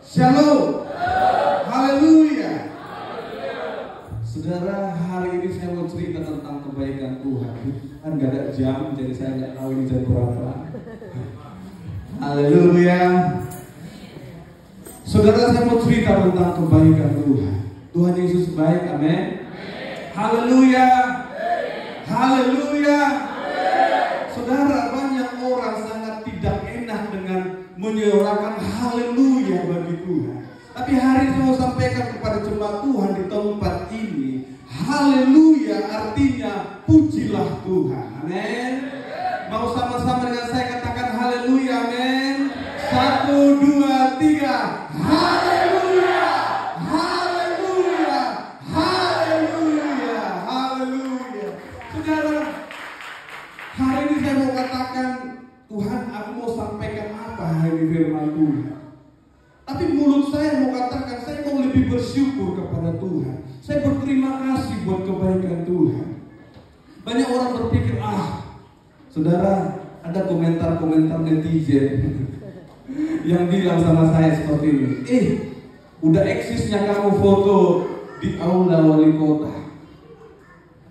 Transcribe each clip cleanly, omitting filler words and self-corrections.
Shalom. Haleluya. Saudara, hari ini saya mau cerita tentang kebaikan Tuhan. Kan gak ada jam, jadi saya nggak tahu ini jam berapa. Haleluya. Saudara, saya mau cerita tentang kebaikan Tuhan. Tuhan Yesus baik, amin. Haleluya. Haleluya. Saudara, banyak orang sangat tidak enak dengan menyuarakan haleluya bagi Tuhan. Tapi hari ini saya mau sampaikan kepada jemaat Tuhan di tempat ini, haleluya artinya pujilah Tuhan. Amin. Mau sama-sama dengan saya katakan haleluya, amin. 1, 2, 3. Haleluya. Haleluya. Haleluya. Haleluya. Saudara, hari ini saya mau katakan, Tuhan, aku mau sampaikan apa hari ini firman Tuhan. Tapi mulut saya mau katakan, saya mau lebih bersyukur kepada Tuhan. Saya berterima kasih buat kebaikan Tuhan. Banyak orang berpikir, saudara, ada komentar-komentar netizen yang bilang sama saya seperti ini. Udah eksisnya kamu foto di aula wali kota.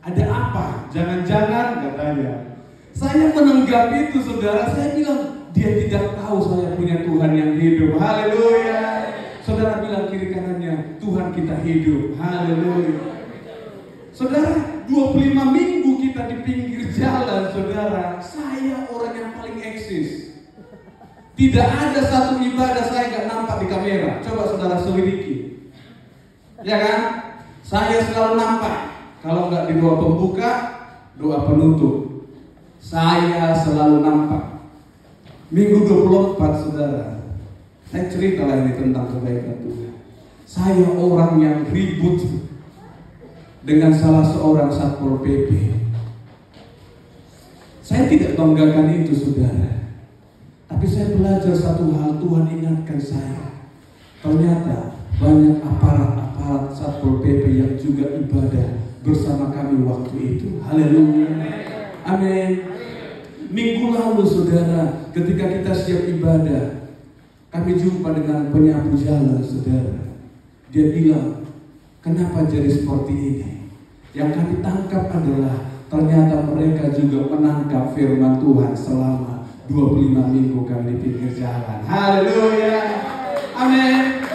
Ada apa? Jangan-jangan katanya. Saya menanggapi itu, saudara. Saya bilang, dia tidak tahu saya punya Tuhan yang hidup. Haleluya. Saudara bilang kiri kanannya, Tuhan kita hidup. Haleluya. Saudara, 25 minggu kita di pinggir jalan, saudara. Saya orang yang paling eksis. Tidak ada satu ibadah saya gak nampak di kamera. Coba saudara selidiki. Ya kan? Saya selalu nampak. Kalau nggak di doa pembuka, doa penutup. Saya selalu nampak. Minggu 24, saudara, saya ceritalah ini tentang kebaikan Tuhan. Saya orang yang ribut dengan salah seorang Satpol PP. Saya tidak banggakan itu, saudara. Tapi saya belajar satu hal, Tuhan ingatkan saya. Ternyata banyak aparat-aparat Satpol PP yang juga ibadah bersama kami waktu itu. Haleluya. Amin. Minggu lalu, saudara, ketika kita siap ibadah, kami jumpa dengan penyapu jalan, saudara. Dia bilang, kenapa jadi seperti ini? Yang kami tangkap adalah ternyata mereka juga menangkap firman Tuhan selama 25 minggu kami di pinggir jalan. Haleluya. Amin.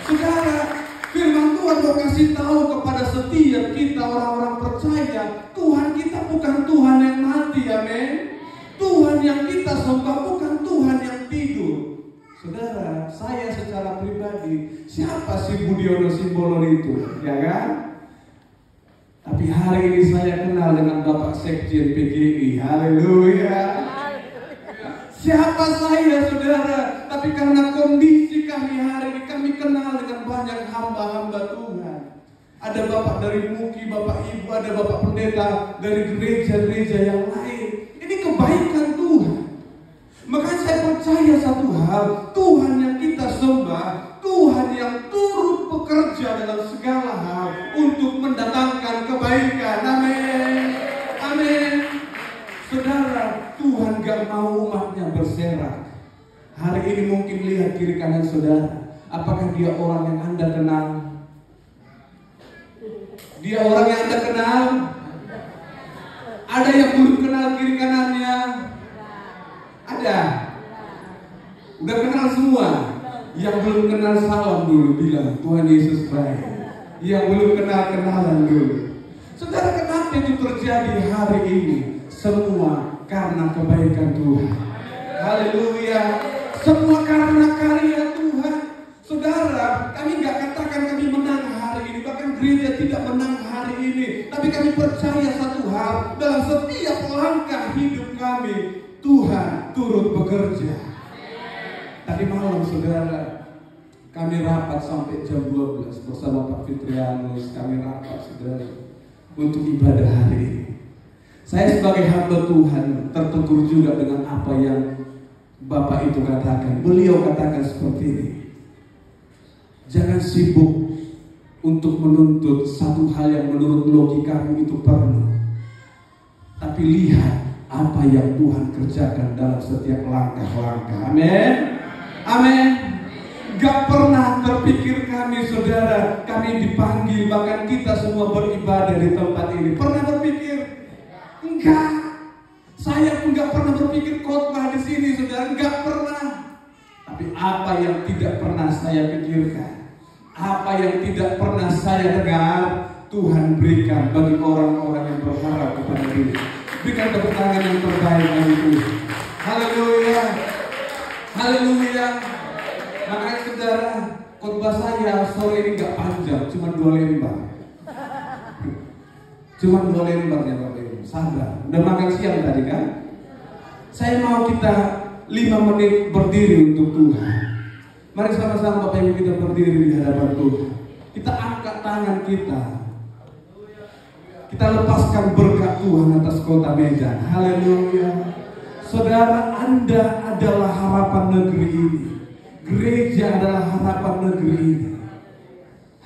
Saudara, firman Tuhan mau kasih tahu kepada setiap kita orang-orang percaya, Tuhan kita bukan Tuhan yang mati, amin. Tuhan yang kita sembah bukan Tuhan yang tidur. Saudara, saya secara pribadi, siapa sih Budiono Simbolon itu, ya kan? Tapi hari ini saya kenal dengan Bapak Sekjen PGI. Haleluya. Siapa saya, saudara? Tapi karena kondisi kami hari ini, kami kenal dengan banyak hamba-hamba Tuhan. Ada bapak dari MUKI, bapak ibu, ada bapak pendeta dari gereja-gereja yang lain. Ini kebaikan Tuhan. Makanya saya percaya satu hal, Tuhan yang kita sembah, Tuhan yang turut bekerja dalam segala hal untuk mendatangkan kebaikan. Amin. Amin. Saudara, Tuhan gak mau umatnya berserak. Hari ini mungkin lihat kiri kanan saudara. Apakah dia orang yang Anda kenal? Dia orang yang Anda kenal? Ada yang belum kenal kiri kanannya? Ada? Udah kenal semua? Yang belum kenal salam dulu, bilang Tuhan Yesus baik. Yang belum kenal kenalan dulu. Saudara, kenapa itu terjadi hari ini? Semua karena kebaikan Tuhan. Haleluya. Semua karena karya Tuhan. Saudara, kami gak katakan kami menang hari ini, bahkan gereja tidak menang hari ini. Tapi kami percaya satu hal, dalam setiap langkah hidup kami, Tuhan turut bekerja. Tadi malam, saudara, kami rapat sampai jam 12 bersama Pak Fitrianus. Kami rapat, saudara, untuk ibadah hari ini. Saya sebagai hamba Tuhan tertegur juga dengan apa yang Bapak itu katakan. Beliau katakan seperti ini. Jangan sibuk untuk menuntut satu hal yang menurut logikamu itu perlu. Tapi lihat apa yang Tuhan kerjakan dalam setiap langkah-langkah. Amin. Amin. Gak pernah terpikir kami, saudara, kami dipanggil, bahkan kita semua beribadah di tempat ini. Pernah berpikir? Enggak. Saya pun gak pernah berpikir khotbah di sini, saudara. Gak pernah. Tapi apa yang tidak pernah saya pikirkan, apa yang tidak pernah saya dengar, Tuhan berikan bagi orang-orang yang berharap kepada Dia. Berikan tepuk tangan yang terbaik bagi Tuhan. Haleluya. Haleluya. Makanya saudara, khotbah saya sore ini gak panjang, cuma 2 lembar. Cuma 2 lembarnya Bapak Ibu. Sabar. Udah makan siang tadi kan? Saya mau kita 5 menit berdiri untuk Tuhan. Mari sama-sama Bapak Ibu kita berdiri di hadapan Tuhan. Kita angkat tangan kita. Kita lepaskan berkat Tuhan atas kota Medan. Haleluya. Saudara, Anda adalah harapan negeri ini. Gereja adalah harapan negeri ini.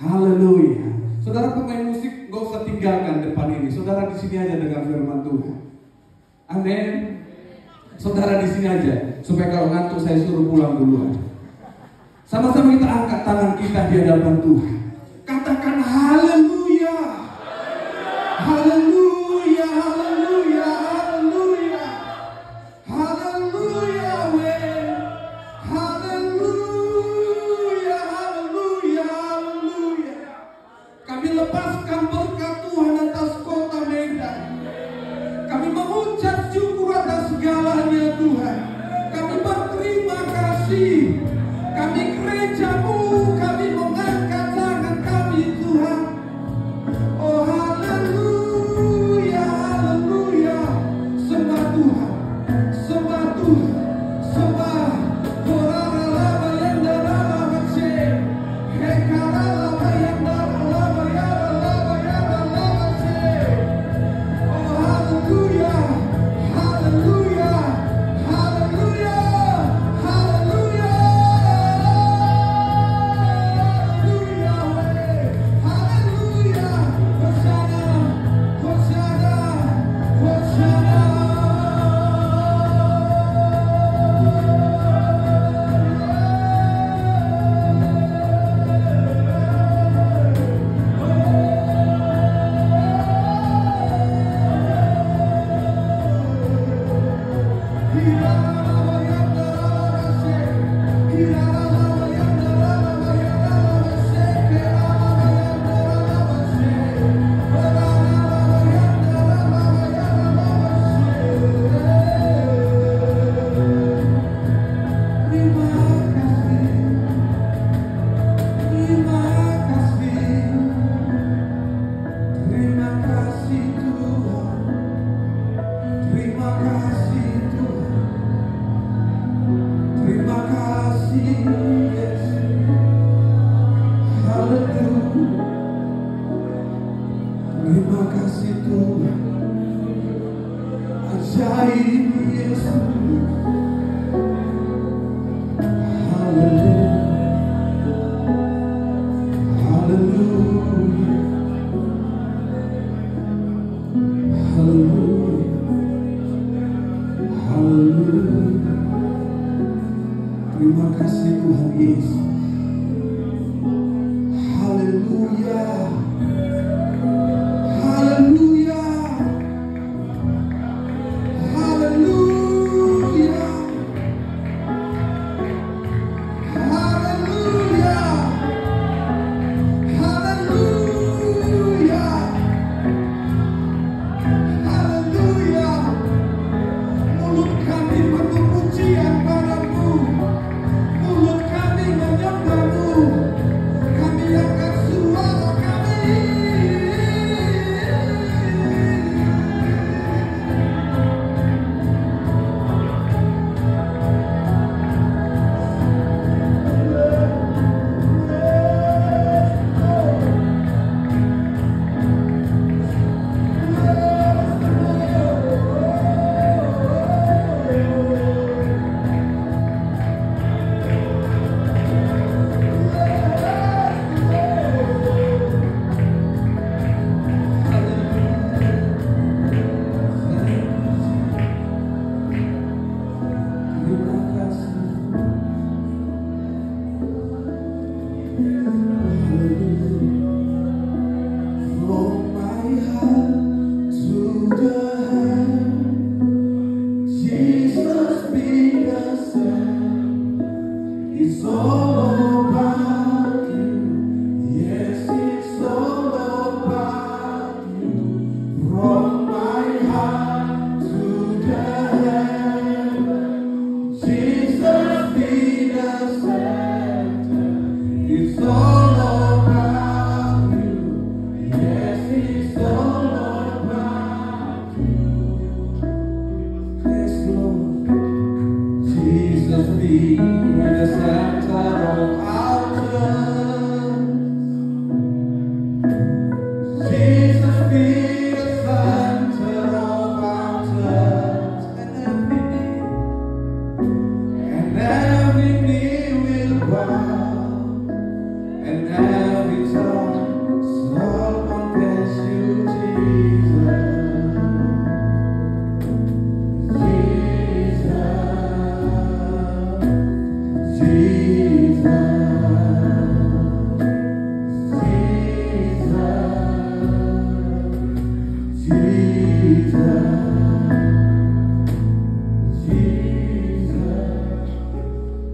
Haleluya. Saudara pemain musik, gak usah tinggalkan depan ini. Saudara di sini aja dengan firman Tuhan. Amin. Saudara di sini aja, supaya kalau ngantuk saya suruh pulang duluan. Sama-sama kita angkat tangan kita di hadapan Tuhan. Katakan haleluya. Haleluya, haleluya, haleluya. Haleluya, haleluya, haleluya, haleluya. Kami lepaskan berkat Tuhan atas kota Medan. Kami mengucap syukur atas segalanya Tuhan. Kami berterima kasih. Kami gereja-Mu, kami mengangkat tangan kami Tuhan. Oh haleluya, haleluya. Sembah Tuhan, sembah Tuhan, sembah. Terima kasih Tuhan, ajaib Yesus. Haleluya, haleluya, haleluya, haleluya. Terima kasih Tuhan Yesus. Haleluya. Haleluya. Haleluya. Haleluya. Haleluya. Haleluya. Mulut kami penuh pujian padamu. Mulut kami menyembah-Mu. Kami angkat suara kami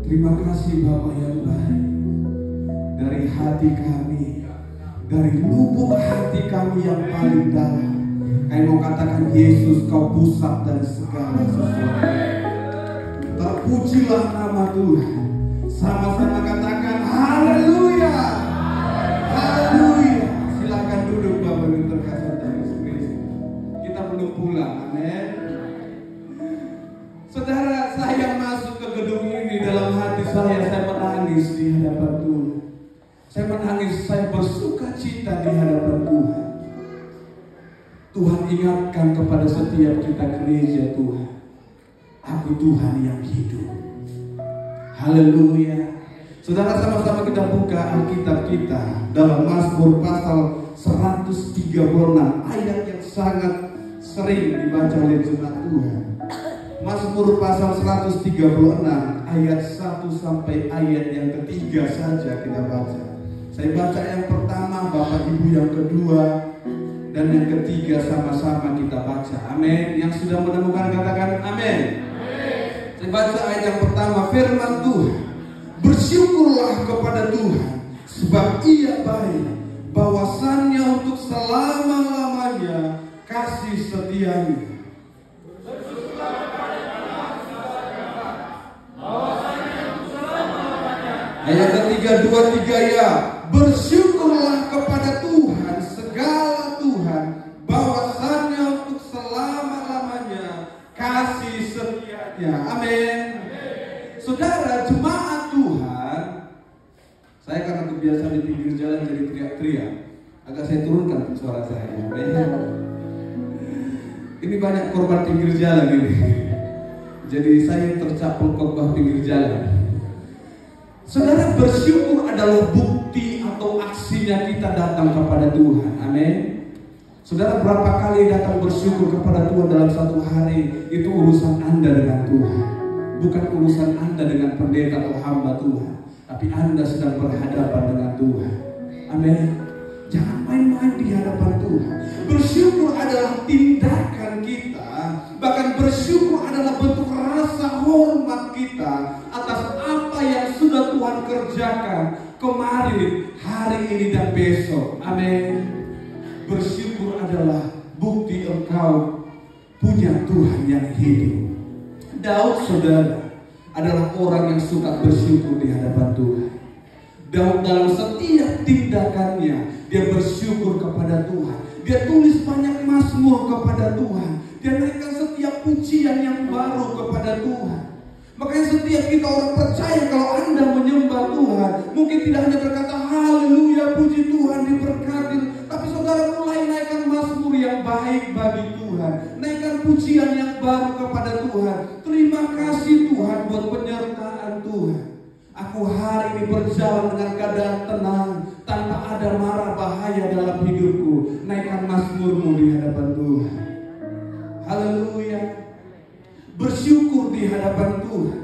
Terima kasih Bapa yang baik. Dari hati kami, dari lubuk hati kami yang paling dalam, kami mau katakan Yesus, Kau pusat dari segala sesuatu. Terpujilah nama Tuhan. Sama-sama katakan haleluya. Haleluya. Silakan duduk Bapak yang terkasih dari Kristus. Kita belum pulang. Amin. Saudara, saya masuk ke gedung ini, dalam hati saya menangis di hadapan Tuhan. Saya menangis, saya bersuka cita di hadapan Tuhan. Tuhan ingatkan kepada setiap kita gereja Tuhan, aku Tuhan yang hidup. Haleluya. Saudara, sama-sama kita buka Alkitab kita dalam Mazmur pasal 136, ayat yang sangat sering dibaca oleh jemaat Tuhan. Mazmur pasal 136 ayat 1 sampai ayat yang ketiga saja kita baca. Saya baca yang pertama, Bapak Ibu yang kedua, dan yang ketiga sama-sama kita baca. Amin. Yang sudah menemukan katakan amin. Saya baca ayat yang pertama, firman Tuhan. Bersyukurlah kepada Tuhan, sebab Ia baik, bahwasannya untuk selama-lamanya kasih setianya. Ayat ketiga, 2-3 ya. Bersyukurlah kepada Tuhan, segala Tuhan, bahwasannya untuk selama-lamanya kasih setianya. Amin. Saudara, jemaat Tuhan, saya karena kebiasaan di pinggir jalan jadi teriak-teriak, agak saya turunkan suara saya. Amin. Ini banyak korban pinggir jalan ini. Jadi saya tercaplok khotbah pinggir jalan. Saudara, bersyukur adalah bukti atau aksinya kita datang kepada Tuhan. Amin. Saudara, berapa kali datang bersyukur kepada Tuhan dalam satu hari, itu urusan Anda dengan Tuhan. Bukan urusan Anda dengan pendeta atau hamba Tuhan, tapi Anda sedang berhadapan dengan Tuhan. Amin. Jangan main-main di hadapan Tuhan. Bersyukur adalah tindakan kita. Bahkan bersyukur adalah bentuk rasa hormat kita atas apa yang sudah Tuhan kerjakan kemarin, hari ini, dan besok. Amin. Bersyukur adalah bukti engkau punya Tuhan yang hidup. Daud, saudara, adalah orang yang suka bersyukur di hadapan Tuhan. Daud dalam setiap tindakannya, dia bersyukur kepada Tuhan. Dia tulis banyak mazmur kepada Tuhan. Dia naikkan setiap pujian yang baru kepada Tuhan. Makanya setiap kita orang percaya, kalau Anda menyembah Tuhan, mungkin tidak hanya berkata haleluya, puji Tuhan, diberkati, tapi saudara mulai naikkan mazmur yang baik bagi Tuhan, naikkan pujian yang baru kepada Tuhan. Terima kasih Tuhan buat penyertaan Tuhan. Aku hari ini berjalan dengan keadaan tenang, tanpa ada mara bahaya dalam hidupku. Naikkan mazmurmu di hadapan Tuhan. Haleluya. Bersyukur di hadapan Tuhan.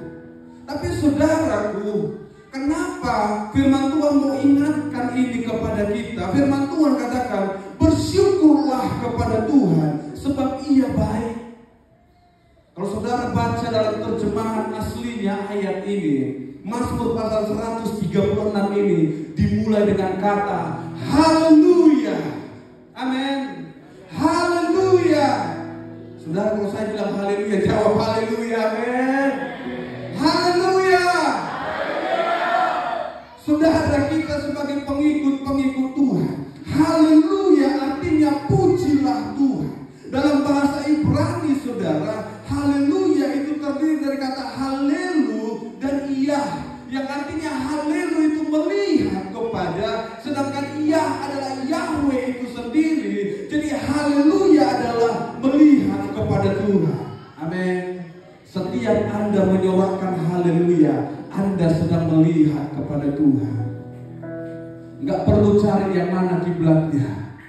Tapi saudaraku, kenapa Kenapa firman Tuhan mau ingatkan ini kepada kita? Firman Tuhan katakan, bersyukurlah kepada Tuhan sebab Ia baik. Kalau saudara baca dalam terjemahan aslinya ayat ini, Mazmur pasal 136 ini dimulai dengan kata haleluya. Amin. Haleluya. Saudara, kalau saya bilang haleluya, jawab haleluya. Amin. Haleluya. Saudara, kita sebagai pengikut Tuhan, haleluya artinya pujilah Tuhan. Dalam bahasa Ibrani, saudara, haleluya itu terdiri dari kata halelu dan iya, yang artinya halelu itu melihat kepada, sedangkan iya adalah Yahweh itu sendiri. Jadi haleluya adalah melihat kepada Tuhan. Amin. Setiap Anda menyorakkan haleluya, Anda sedang melihat kepada Tuhan. Enggak perlu cari yang mana kiblatnya,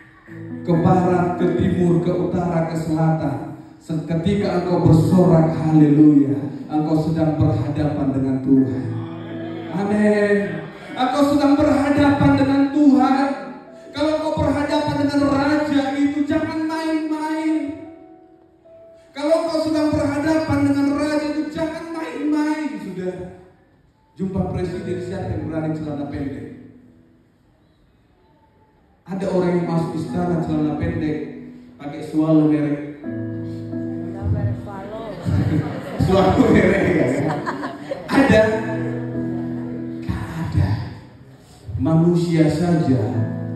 ke barat, ke timur, ke utara, ke selatan. Ketika engkau bersorak haleluya, engkau sedang berhadapan dengan Tuhan. Amin. Engkau sedang berhadapan dengan Tuhan. Kalau engkau berhadapan dengan Raja itu jangan main-main. Kalau engkau sedang berhadapan dengan Raja itu jangan main-main, sudah. Jumpa presiden, siapa yang berani celana pendek? Ada orang yang masuk istana celana pendek, pakai swallow merek. Swallow merek ya. Ada? Gak ada. Manusia saja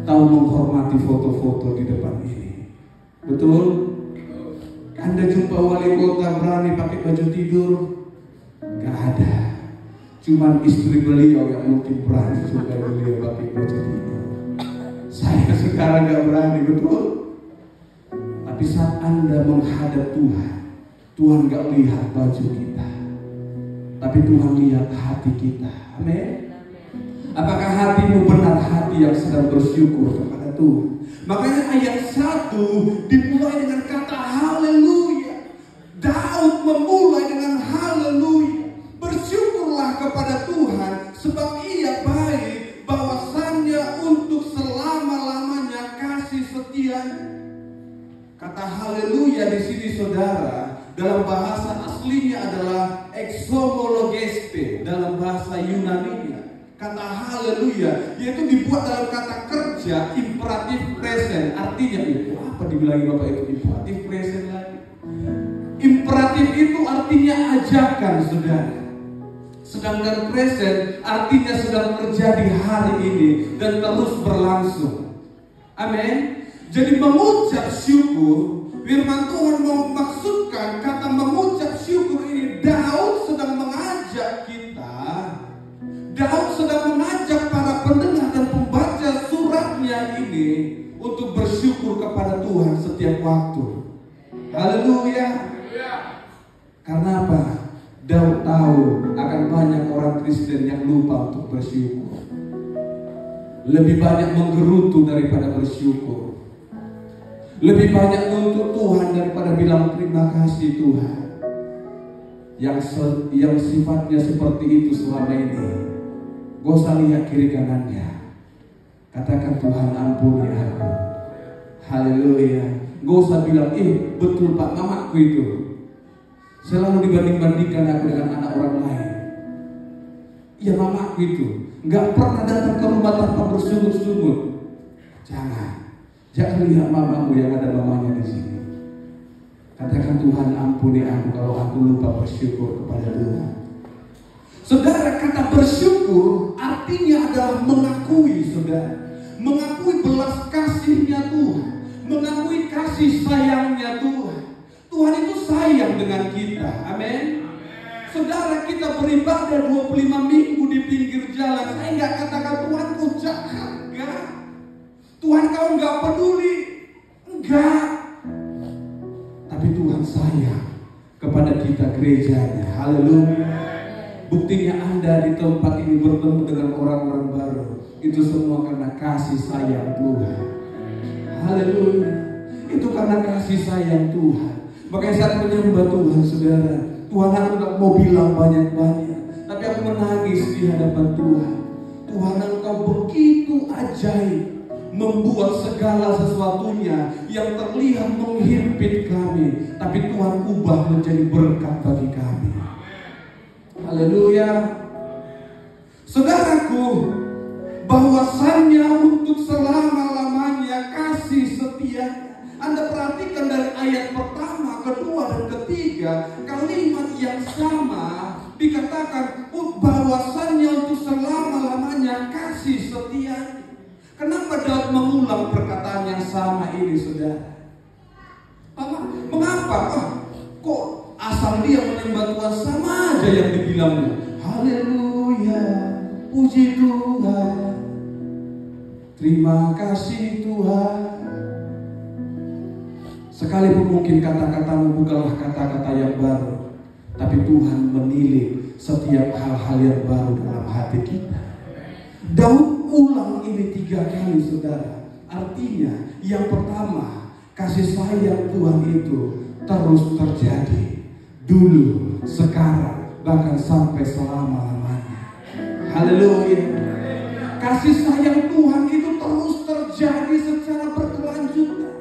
tahu menghormati foto-foto di depan ini. Betul? Anda jumpa wali kota berani pakai baju tidur? Gak ada. Cuman istri beliau yang mungkin berani supaya beliau pakai baju tidur. Saya sekarang gak berani, betul? Tapi saat Anda menghadap Tuhan, Tuhan gak lihat baju kita, tapi Tuhan lihat hati kita. Amin. Apakah hatimu benar hati yang sedang bersyukur kepada Tuhan? Makanya ayat 1 dimulai dengan kata haleluya. Daud memulai dengan haleluya. Bersyukurlah kepada Tuhan sebab Ia baik, bahwasannya untuk selama-lamanya kasih setianya. Kata haleluya di sini, saudara, dalam bahasa aslinya adalah exomologeste dalam bahasa Yunaninya. Kata haleluya yaitu dibuat dalam kata kerja imperatif present. Artinya itu apa dibilangin Bapak itu imperatif present lagi? Imperatif itu artinya ajakan, saudara. Sedangkan present artinya sedang terjadi hari ini dan terus berlangsung. Amin. Jadi mengucap syukur, firman Tuhan memaksudkan kata mengucap syukur ini. Daud sedang mengajak kita, Daud sedang mengajak para pendengar dan pembaca suratnya ini untuk bersyukur kepada Tuhan setiap waktu. Haleluya. Karena apa? Daud tahu akan banyak orang Kristen yang lupa untuk bersyukur. Lebih banyak menggerutu daripada bersyukur. Lebih banyak nuntut Tuhan daripada bilang terima kasih Tuhan. Yang sifatnya seperti itu selama ini, gak usah lihat kiri kanannya, katakan Tuhan ampuni aku. Haleluya. Gak usah bilang betul Pak, mamaku itu selalu dibanding-bandingkan aku dengan anak orang lain. Iya, mamaku itu gak pernah datang ke rumah tanpa bersungut-sungut. Jangan lihat mamamu yang ada mamanya di sini. Katakan Tuhan ampuni aku kalau aku lupa bersyukur kepada Tuhan. Saudara, kata bersyukur artinya adalah mengakui, saudara. Mengakui belas kasihnya Tuhan, mengakui kasih sayangnya Tuhan. Tuhan itu sayang dengan kita. Amin. Saudara, kita beribadah 25 minggu di pinggir jalan. Saya nggak katakan Tuhan kau jahat, enggak. Tuhan kau nggak peduli, enggak. Tapi Tuhan sayang kepada kita gerejanya. Haleluya. Buktinya Anda di tempat ini bertemu dengan orang-orang baru, itu semua karena kasih sayang Tuhan. Haleluya. Itu karena kasih sayang Tuhan. Makanya saat menyembah Tuhan, saudara, Tuhan aku gak mau bilang banyak-banyak, tapi aku menangis di hadapan Tuhan. ajaib, membuat segala sesuatunya yang terlihat menghimpit kami, tapi Tuhan ubah menjadi berkat bagi kami. Haleluya. Saudaraku, bahwasannya untuk selama-lamanya kasih setia. Anda perhatikan dari ayat pertama, kedua, dan ketiga, kalimat yang sama dikatakan bahwasannya untuk selama-lamanya kasih setia. Kenapa Daud mengulang perkataan yang sama ini, saudara? Mengapa? Kok asal dia menyembah Tuhan sama aja yang dibilangnya? Haleluya, puji Tuhan, terima kasih Tuhan. Sekalipun mungkin kata-katamu bukanlah kata-kata yang baru, tapi Tuhan menilik setiap hal-hal yang baru dalam hati kita. Daud ulang ini 3 kali, saudara. Artinya yang pertama, kasih sayang Tuhan itu terus terjadi, dulu, sekarang, bahkan sampai selama-lamanya. Haleluya. Kasih sayang Tuhan itu terus terjadi secara berkelanjutan.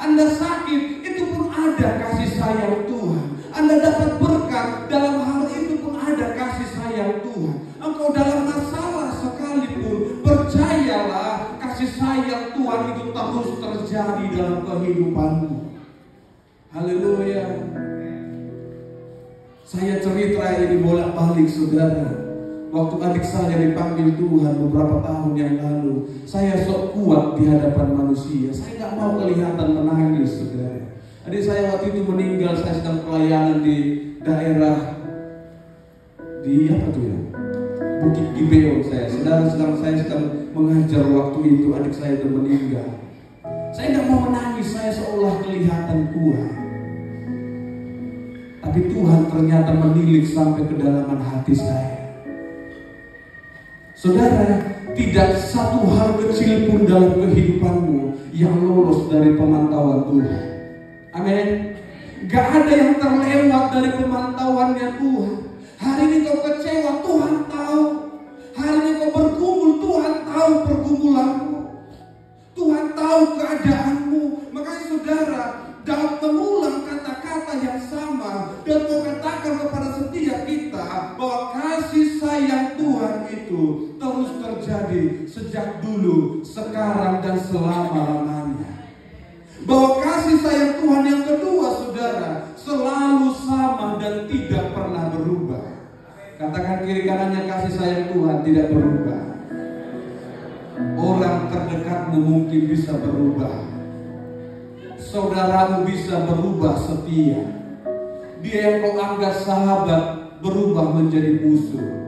Anda sakit, itu pun ada kasih sayang Tuhan. Anda dapat berkat, dalam hal itu pun ada kasih sayang Tuhan. Engkau dalam masalah sekalipun, percayalah kasih sayang Tuhan itu terus terjadi dalam kehidupanmu. Haleluya. Saya cerita ini bolak-balik, saudara. Waktu adik saya dipanggil Tuhan beberapa tahun yang lalu, saya sok kuat di hadapan manusia. Saya gak mau kelihatan menangis, saudara. Adik saya waktu itu meninggal, saya sedang pelayanan di daerah di apa tuh ya? Bukit Gibeon saya. Saya sedang mengajar waktu itu, adik saya itu meninggal. Saya gak mau menangis, saya seolah kelihatan kuat. Tapi Tuhan ternyata menilik sampai kedalaman hati saya. Saudara, tidak satu hal kecil pun dalam kehidupanmu yang lolos dari pemantauan Tuhan. Amin. Gak ada yang terlewat dari pemantauannya Tuhan. Hari ini kau kecewa, Tuhan tahu. Hari ini kau bergumul, Tuhan tahu pergumulanmu. Tuhan tahu keadaanmu. Makanya saudara, Daud mengulang kata-kata yang sama dan mau katakan kepada setiap kita bahwa kasih sayang Tuhan itu terus terjadi sejak dulu, sekarang, dan selama-lamanya. Bahwa kasih sayang Tuhan yang kedua, saudara, selalu sama dan tidak pernah berubah. Katakan kiri kanannya, kasih sayang Tuhan tidak berubah. Orang terdekatmu mungkin bisa berubah, saudaramu bisa berubah setia. Dia yang kau anggap sahabat berubah menjadi musuh.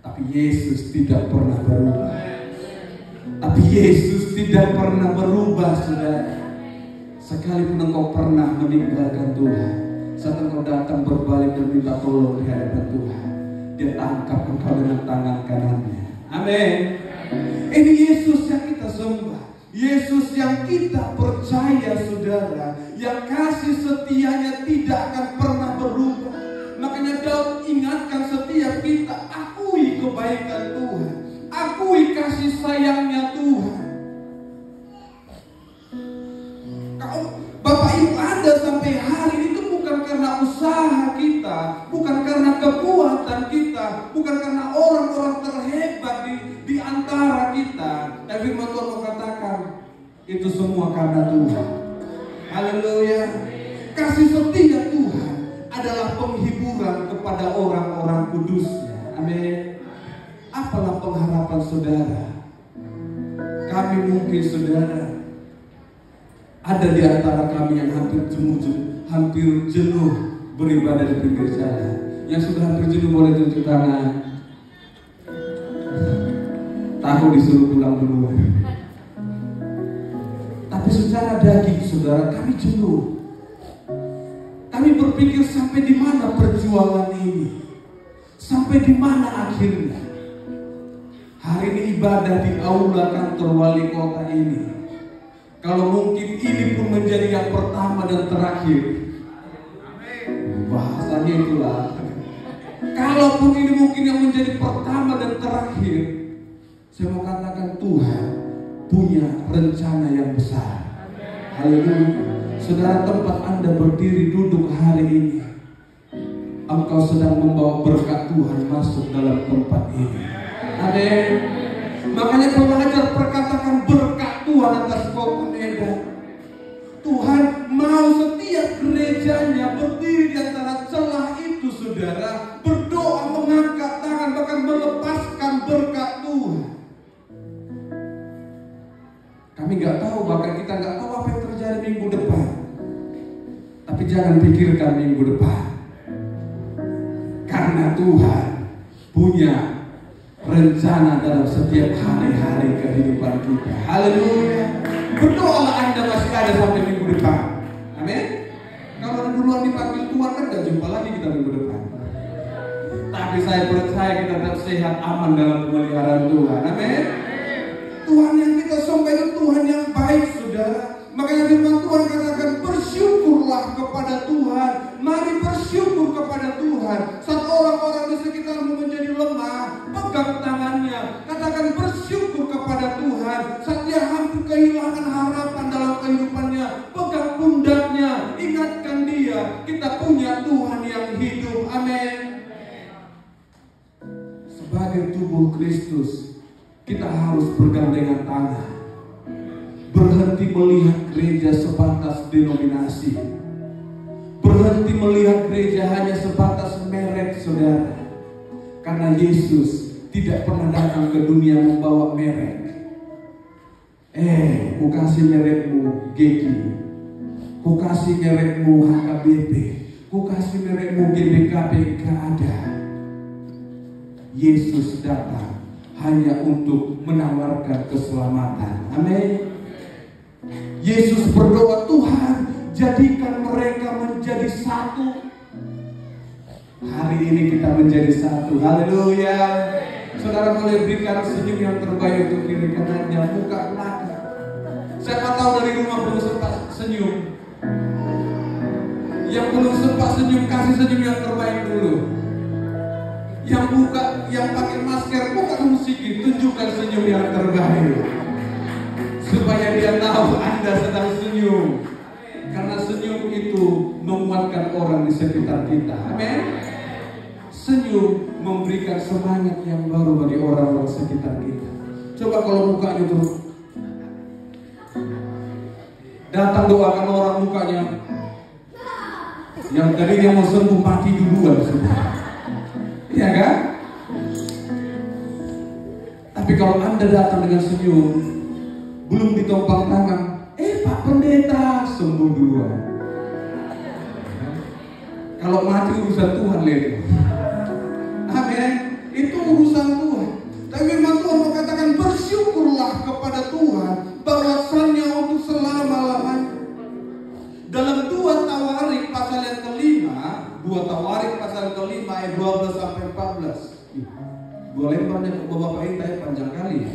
Tapi Yesus tidak pernah berubah. Tapi Yesus tidak pernah berubah, saudara. Sekalipun engkau pernah meninggalkan Tuhan, saat engkau datang berbalik dan minta tolong di hadapan Tuhan, Dia tangkap engkau dengan tangan kanannya. Amin. Ini Yesus yang kita sembah, Yesus yang kita percaya, saudara, yang kasih setianya tidak akan pernah berubah. Makanya Daud ingatkan setiap kita, akui kebaikan Tuhan, akui kasih sayangnya Tuhan. Bapak Ibu Anda sampai hari itu bukan karena usaha kita, bukan karena kekuatan kita, bukan karena orang-orang terhebat di antara kita. Tapi firman Tuhan mengatakan itu semua karena Tuhan. Haleluya. Kasih setia Tuhan adalah penghiburan kepada orang-orang kudusnya. Amin. Apalah pengharapan saudara? Kami mungkin, saudara, ada di antara kami yang hampir jenuh beribadah di pinggir jalan. Yang sudah hampir jenuh boleh tunjuk tangan. Takut disuruh pulang duluan. Tapi secara daging, saudara, kami jenuh. Kami berpikir sampai di mana perjuangan ini, sampai di mana akhirnya. Hari ini ibadah di aula kantor wali kota ini, kalau mungkin ini pun menjadi yang pertama dan terakhir. Bahasanya itulah. Kalaupun ini mungkin yang menjadi pertama dan terakhir, Saya mau katakan Tuhan punya rencana yang besar. Haleluya. Saudara, tempat Anda berdiri duduk hari ini, engkau sedang membawa berkat Tuhan masuk dalam tempat ini. Amin. Makanya pengajar perkatakan berkat Tuhan atas kau Medan. Tuhan mau setiap gerejanya berdiri di antara celah itu, saudara, berdoa, mengangkat tangan, bahkan melepaskan berkat Tuhan. Kami nggak tahu, bahkan kita nggak tahu apa yang terjadi minggu depan. Tapi jangan pikirkan minggu depan, karena Tuhan punya rencana dalam setiap hari-hari kehidupan kita. Haleluya. Berdoalah Anda masih ada sampai minggu depan. Amin. Kalau duluan dipanggil Tuhan kan gak jumpa lagi kita minggu depan. Tapi saya percaya kita tetap sehat, aman dalam pemeliharaan Tuhan. Amin. Tuhan yang kita sembah itu Tuhan yang baik, saudara. Makanya firman Tuhan katakan bersyukurlah kepada Tuhan. Mari bersyukur kepada Tuhan. Saat orang-orang di sekitarmu menjadi lemah, pegang tangannya, katakan bersyukur kepada Tuhan. Saat dia hampir kehilangan harapan dalam kehidupannya, pegang pundaknya, ingatkan dia, kita punya Tuhan yang hidup. Amin. Sebagai tubuh Kristus, kita harus bergandengan tangan. Berhenti melihat gereja sebatas denominasi. Berhenti melihat gereja hanya sebatas merek, saudara. Karena Yesus tidak pernah datang ke dunia membawa merek. Ku kasih merekmu GG, ku kasih merekmu HKBP, ku kasih merekmu GBKP, gak ada. Yesus datang hanya untuk menawarkan keselamatan. Amin. Yesus berdoa, Tuhan jadikan mereka menjadi satu. Hari ini kita menjadi satu. Haleluya. Saudara boleh berikan senyum yang terbaik untuk diri kanannya, muka belakang. Siapa tahu dari rumah belum sempat senyum? Yang belum sempat senyum, kasih senyum yang terbaik dulu. Yang buka, yang pakai masker, buka musik, tunjukkan senyum yang terbaik. Supaya dia tahu Anda sedang senyum. Karena senyum itu menguatkan orang di sekitar kita. Amin. Senyum memberikan semangat yang baru bagi orang-orang sekitar kita. Coba kalau mukanya itu datang doakan orang mukanya yang tadinya mau sembuh mati duluan sudah. Iya kan? Tapi kalau Anda datang dengan senyum, belum ditompang tangan, Pak Pendeta sembuh duluan. Kalau mati urusan Tuhan, lihat. Amin. Itu urusan Tuhan. Tapi firman Tuhan mengatakan bersyukurlah kepada Tuhan bahwasannya untuk selama-lamanya. Dalam 2 Tawarik pasal yang kelima, 2 Tawarik pasal yang kelima ayat 12 sampai 14. 2 lembarnya Bapak ini panjang kali ya.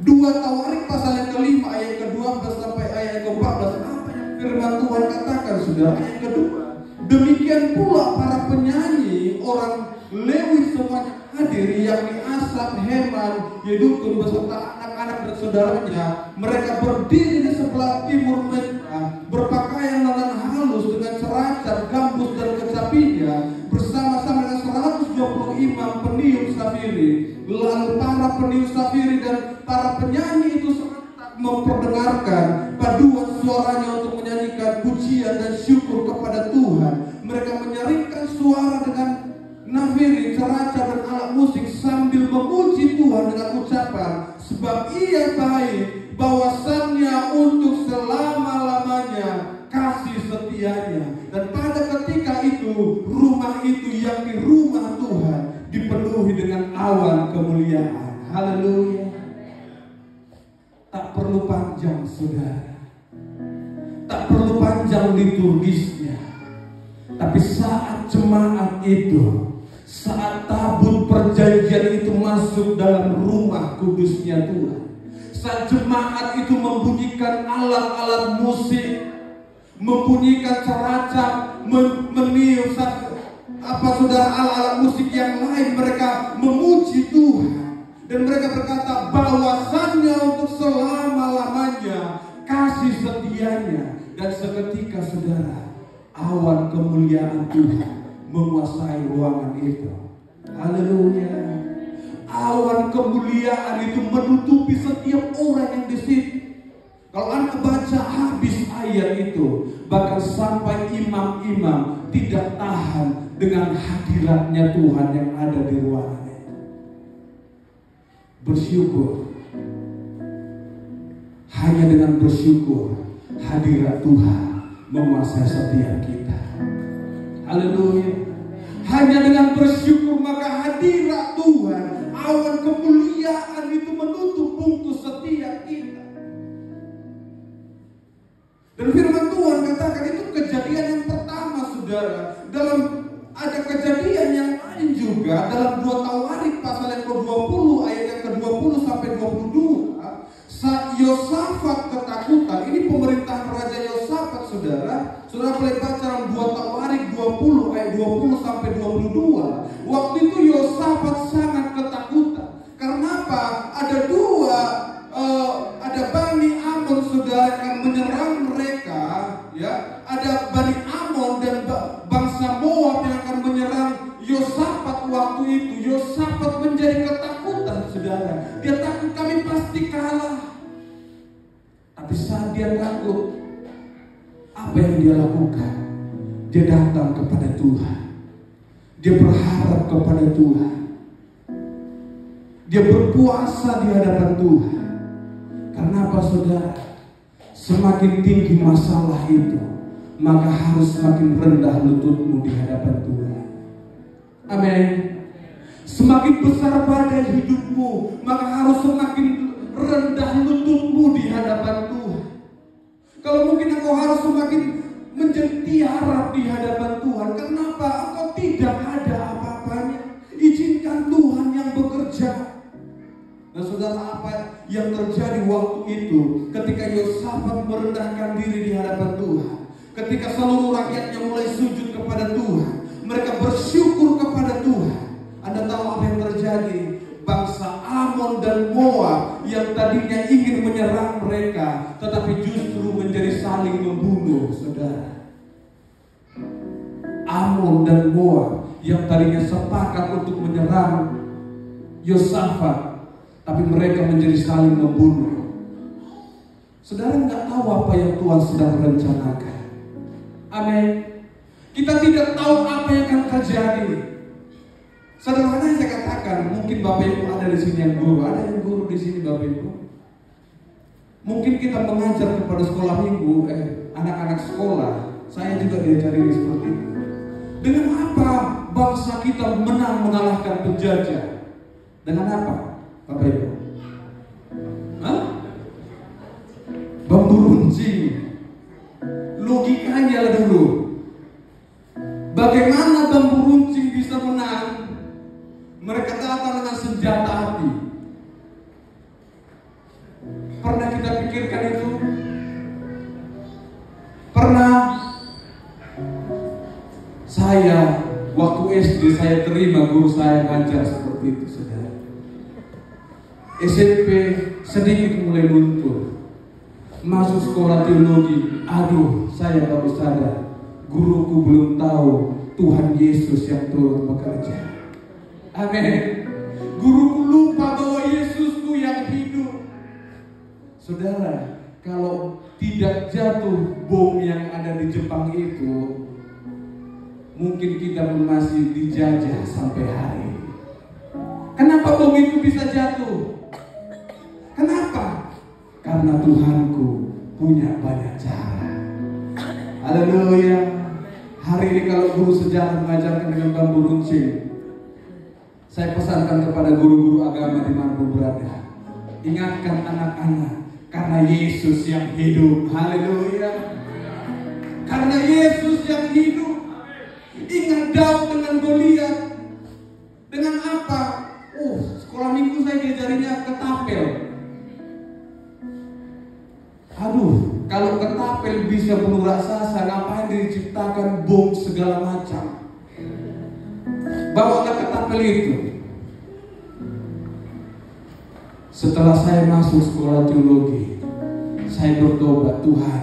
2 Tawarik pasal yang kelima ayat ke-12 sampai ayat ke-14. Apa yang firman Tuhan katakan, saudara? Ayat kedua, demikian pula para penyanyi, orang Lewi semuanya hadir, yakni Asaf, Heman, Yedutun beserta anak-anak dan saudaranya. Mereka berdiri di sebelah timur mereka, berpakaian lenan halus dengan ceracap, gambus dan kecapinya, bersama-sama dengan 120 imam peniup safiri. Lalu para peniup safiri dan para penyanyi itu serentak memperdengarkan paduan suaranya untuk menyanyikan pujian dan syukur kepada Tuhan. Mereka menyeringkan suara dengan nafiri, ceracap dan alat musik sambil memuji Tuhan dengan ucapan, sebab Ia baik, bahwasannya untuk selama-lamanya kasih setianya. Dan pada ketika itu, rumah itu yakni rumah Tuhan dipenuhi dengan awan kemuliaan. Haleluya. Tak perlu panjang, saudara. Tak perlu panjang liturgisnya. Tapi saat jemaat itu, saat tabut perjanjian itu masuk dalam rumah kudusnya Tuhan, saat jemaat itu membunyikan alat-alat musik, membunyikan ceracap, meniup saudara alat-alat musik yang lain, mereka memuji Tuhan. Dan mereka berkata bahwasannya untuk selama-lamanya kasih setianya. Dan seketika saudara, awan kemuliaan Tuhan menguasai ruangan itu. Haleluya. Awan kemuliaan itu menutupi setiap orang yang di situ. Kalau Anda baca habis ayat itu, bahkan sampai imam-imam tidak tahan dengan hadiratnya Tuhan yang ada di ruangan itu. Bersyukur. Hanya dengan bersyukur hadirat Tuhan menguasai setiap kita. Haleluya. Hanya dengan bersyukur maka hadirat Tuhan, awan kemuliaan itu menutup bungkus setiap kita. Dan firman Tuhan katakan itu kejadian yang pertama, saudara. Dalam ada kejadian yang lain juga dalam 2 Tawarik pasal yang ke-20 ayat yang ke-20 sampai 22. Saat Yosafat ketakutan, ini pemerintahan Raja Yosafat, saudara. Saudara boleh baca dalam 2 Tawarik 20 ayat 20 sampai 22. Waktu itu Yosafat sangat ketakutan. Karena apa? Ada Bani Amon, saudara, yang menyerang mereka, ya. Ada Bani Amon dan bangsa Moab yang akan menyerang Yosafat waktu itu. Yosafat menjadi ketakutan, saudara. Dia takut kami pasti kalah. Tapi saat dia takut, apa yang dia lakukan? Dia datang kepada Tuhan. Dia berharap kepada Tuhan. Dia berpuasa di hadapan Tuhan. Karena apa, saudara? Semakin tinggi masalah itu, maka harus semakin rendah lututmu di hadapan Tuhan. Amin. Semakin besar badai hidupmu, maka harus semakin rendah lututmu di hadapan Tuhan. Kalau mungkin engkau harus semakin menjadi tiarap di hadapan Tuhan. Kenapa? Engkau tidak ada apa-apanya. Izinkan Tuhan yang bekerja. Nah, saudara, apa yang terjadi waktu itu ketika Yosafat merendahkan diri di hadapan Tuhan, ketika seluruh rakyatnya mulai sujud kepada Tuhan, mereka bersyukur kepada Tuhan. Anda tahu apa yang terjadi? Bangsa Amon dan Moab yang tadinya ingin menyerang mereka, tetapi justru menjadi saling membunuh, saudara. Amon dan Moab yang tadinya sepakat untuk menyerang Yosafat, tapi mereka menjadi saling membunuh. Saudara nggak tahu apa yang Tuhan sedang rencanakan. Amin. Kita tidak tahu apa yang akan terjadi. Sederhana yang saya katakan, mungkin Bapak Ibu ada di sini yang guru, ada yang guru di sini Bapak Ibu. Mungkin kita mengajar kepada sekolah minggu, anak-anak sekolah, saya juga diajari seperti itu. Dengan apa bangsa kita mengalahkan penjajah? Dengan apa, Bapak Ibu? Bambu runcing. Logikanya dulu. Bagaimana bambu runcing bisa menang? Mereka datang dengan senjata api. Pernah kita pikirkan itu? Pernah? Saya waktu SD saya terima guru saya ngajar seperti itu, saudara. SMP sedikit mulai luntur. Masuk sekolah teologi, aduh, saya baru sadar guruku belum tahu Tuhan Yesus yang turut bekerja. Amin. Guruku lupa bahwa Yesusku yang hidup. Saudara, kalau tidak jatuh bom yang ada di Jepang itu, mungkin kita masih dijajah sampai hari ini. Kenapa bom itu bisa jatuh? Kenapa? Karena Tuhanku punya banyak cara. Haleluya. Hari ini kalau guru sejarah mengajarkan dengan bambu runcing, saya pesankan kepada guru-guru agama dimanapun berada, ingatkan anak-anak, karena Yesus yang hidup. Haleluya. Karena Yesus yang hidup. Ingat Daud dengan Goliat. Dengan apa? Sekolah minggu saya diajarinya ketapel. Aduh, kalau ketapel bisa bunuh raksasa, ngapain diciptakan bom segala macam? Bawa ke ketapel itu. Setelah saya masuk sekolah teologi, saya bertobat, Tuhan,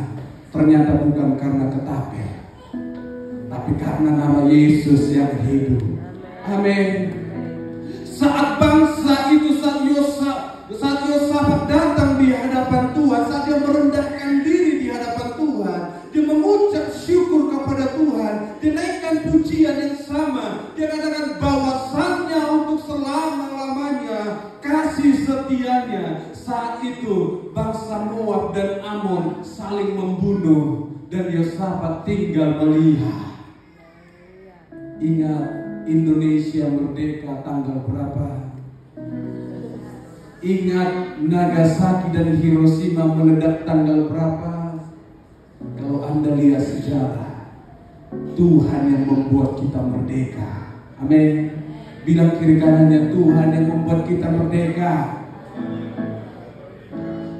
ternyata bukan karena ketapel, tapi karena nama Yesus yang hidup. Amin. Saat bangsa itu, saat Yosafat datang di hadapan Tuhan, saat dia merendahkan diri di hadapan Tuhan, dia mengucap syukur kepada Tuhan, dia naikkan pujian yang sama, dia katakan bahwasannya untuk selama-lamanya kasih setianya. Saat itu bangsa Moab dan Amon saling membunuh dan Yosafat tinggal melihat. Ingat, Indonesia merdeka tanggal berapa? Ingat, Nagasaki dan Hiroshima meledak tanggal berapa? Kalau Anda lihat sejarah, Tuhan yang membuat kita merdeka. Amin. Bilang kiri kanannya, Tuhan yang membuat kita merdeka.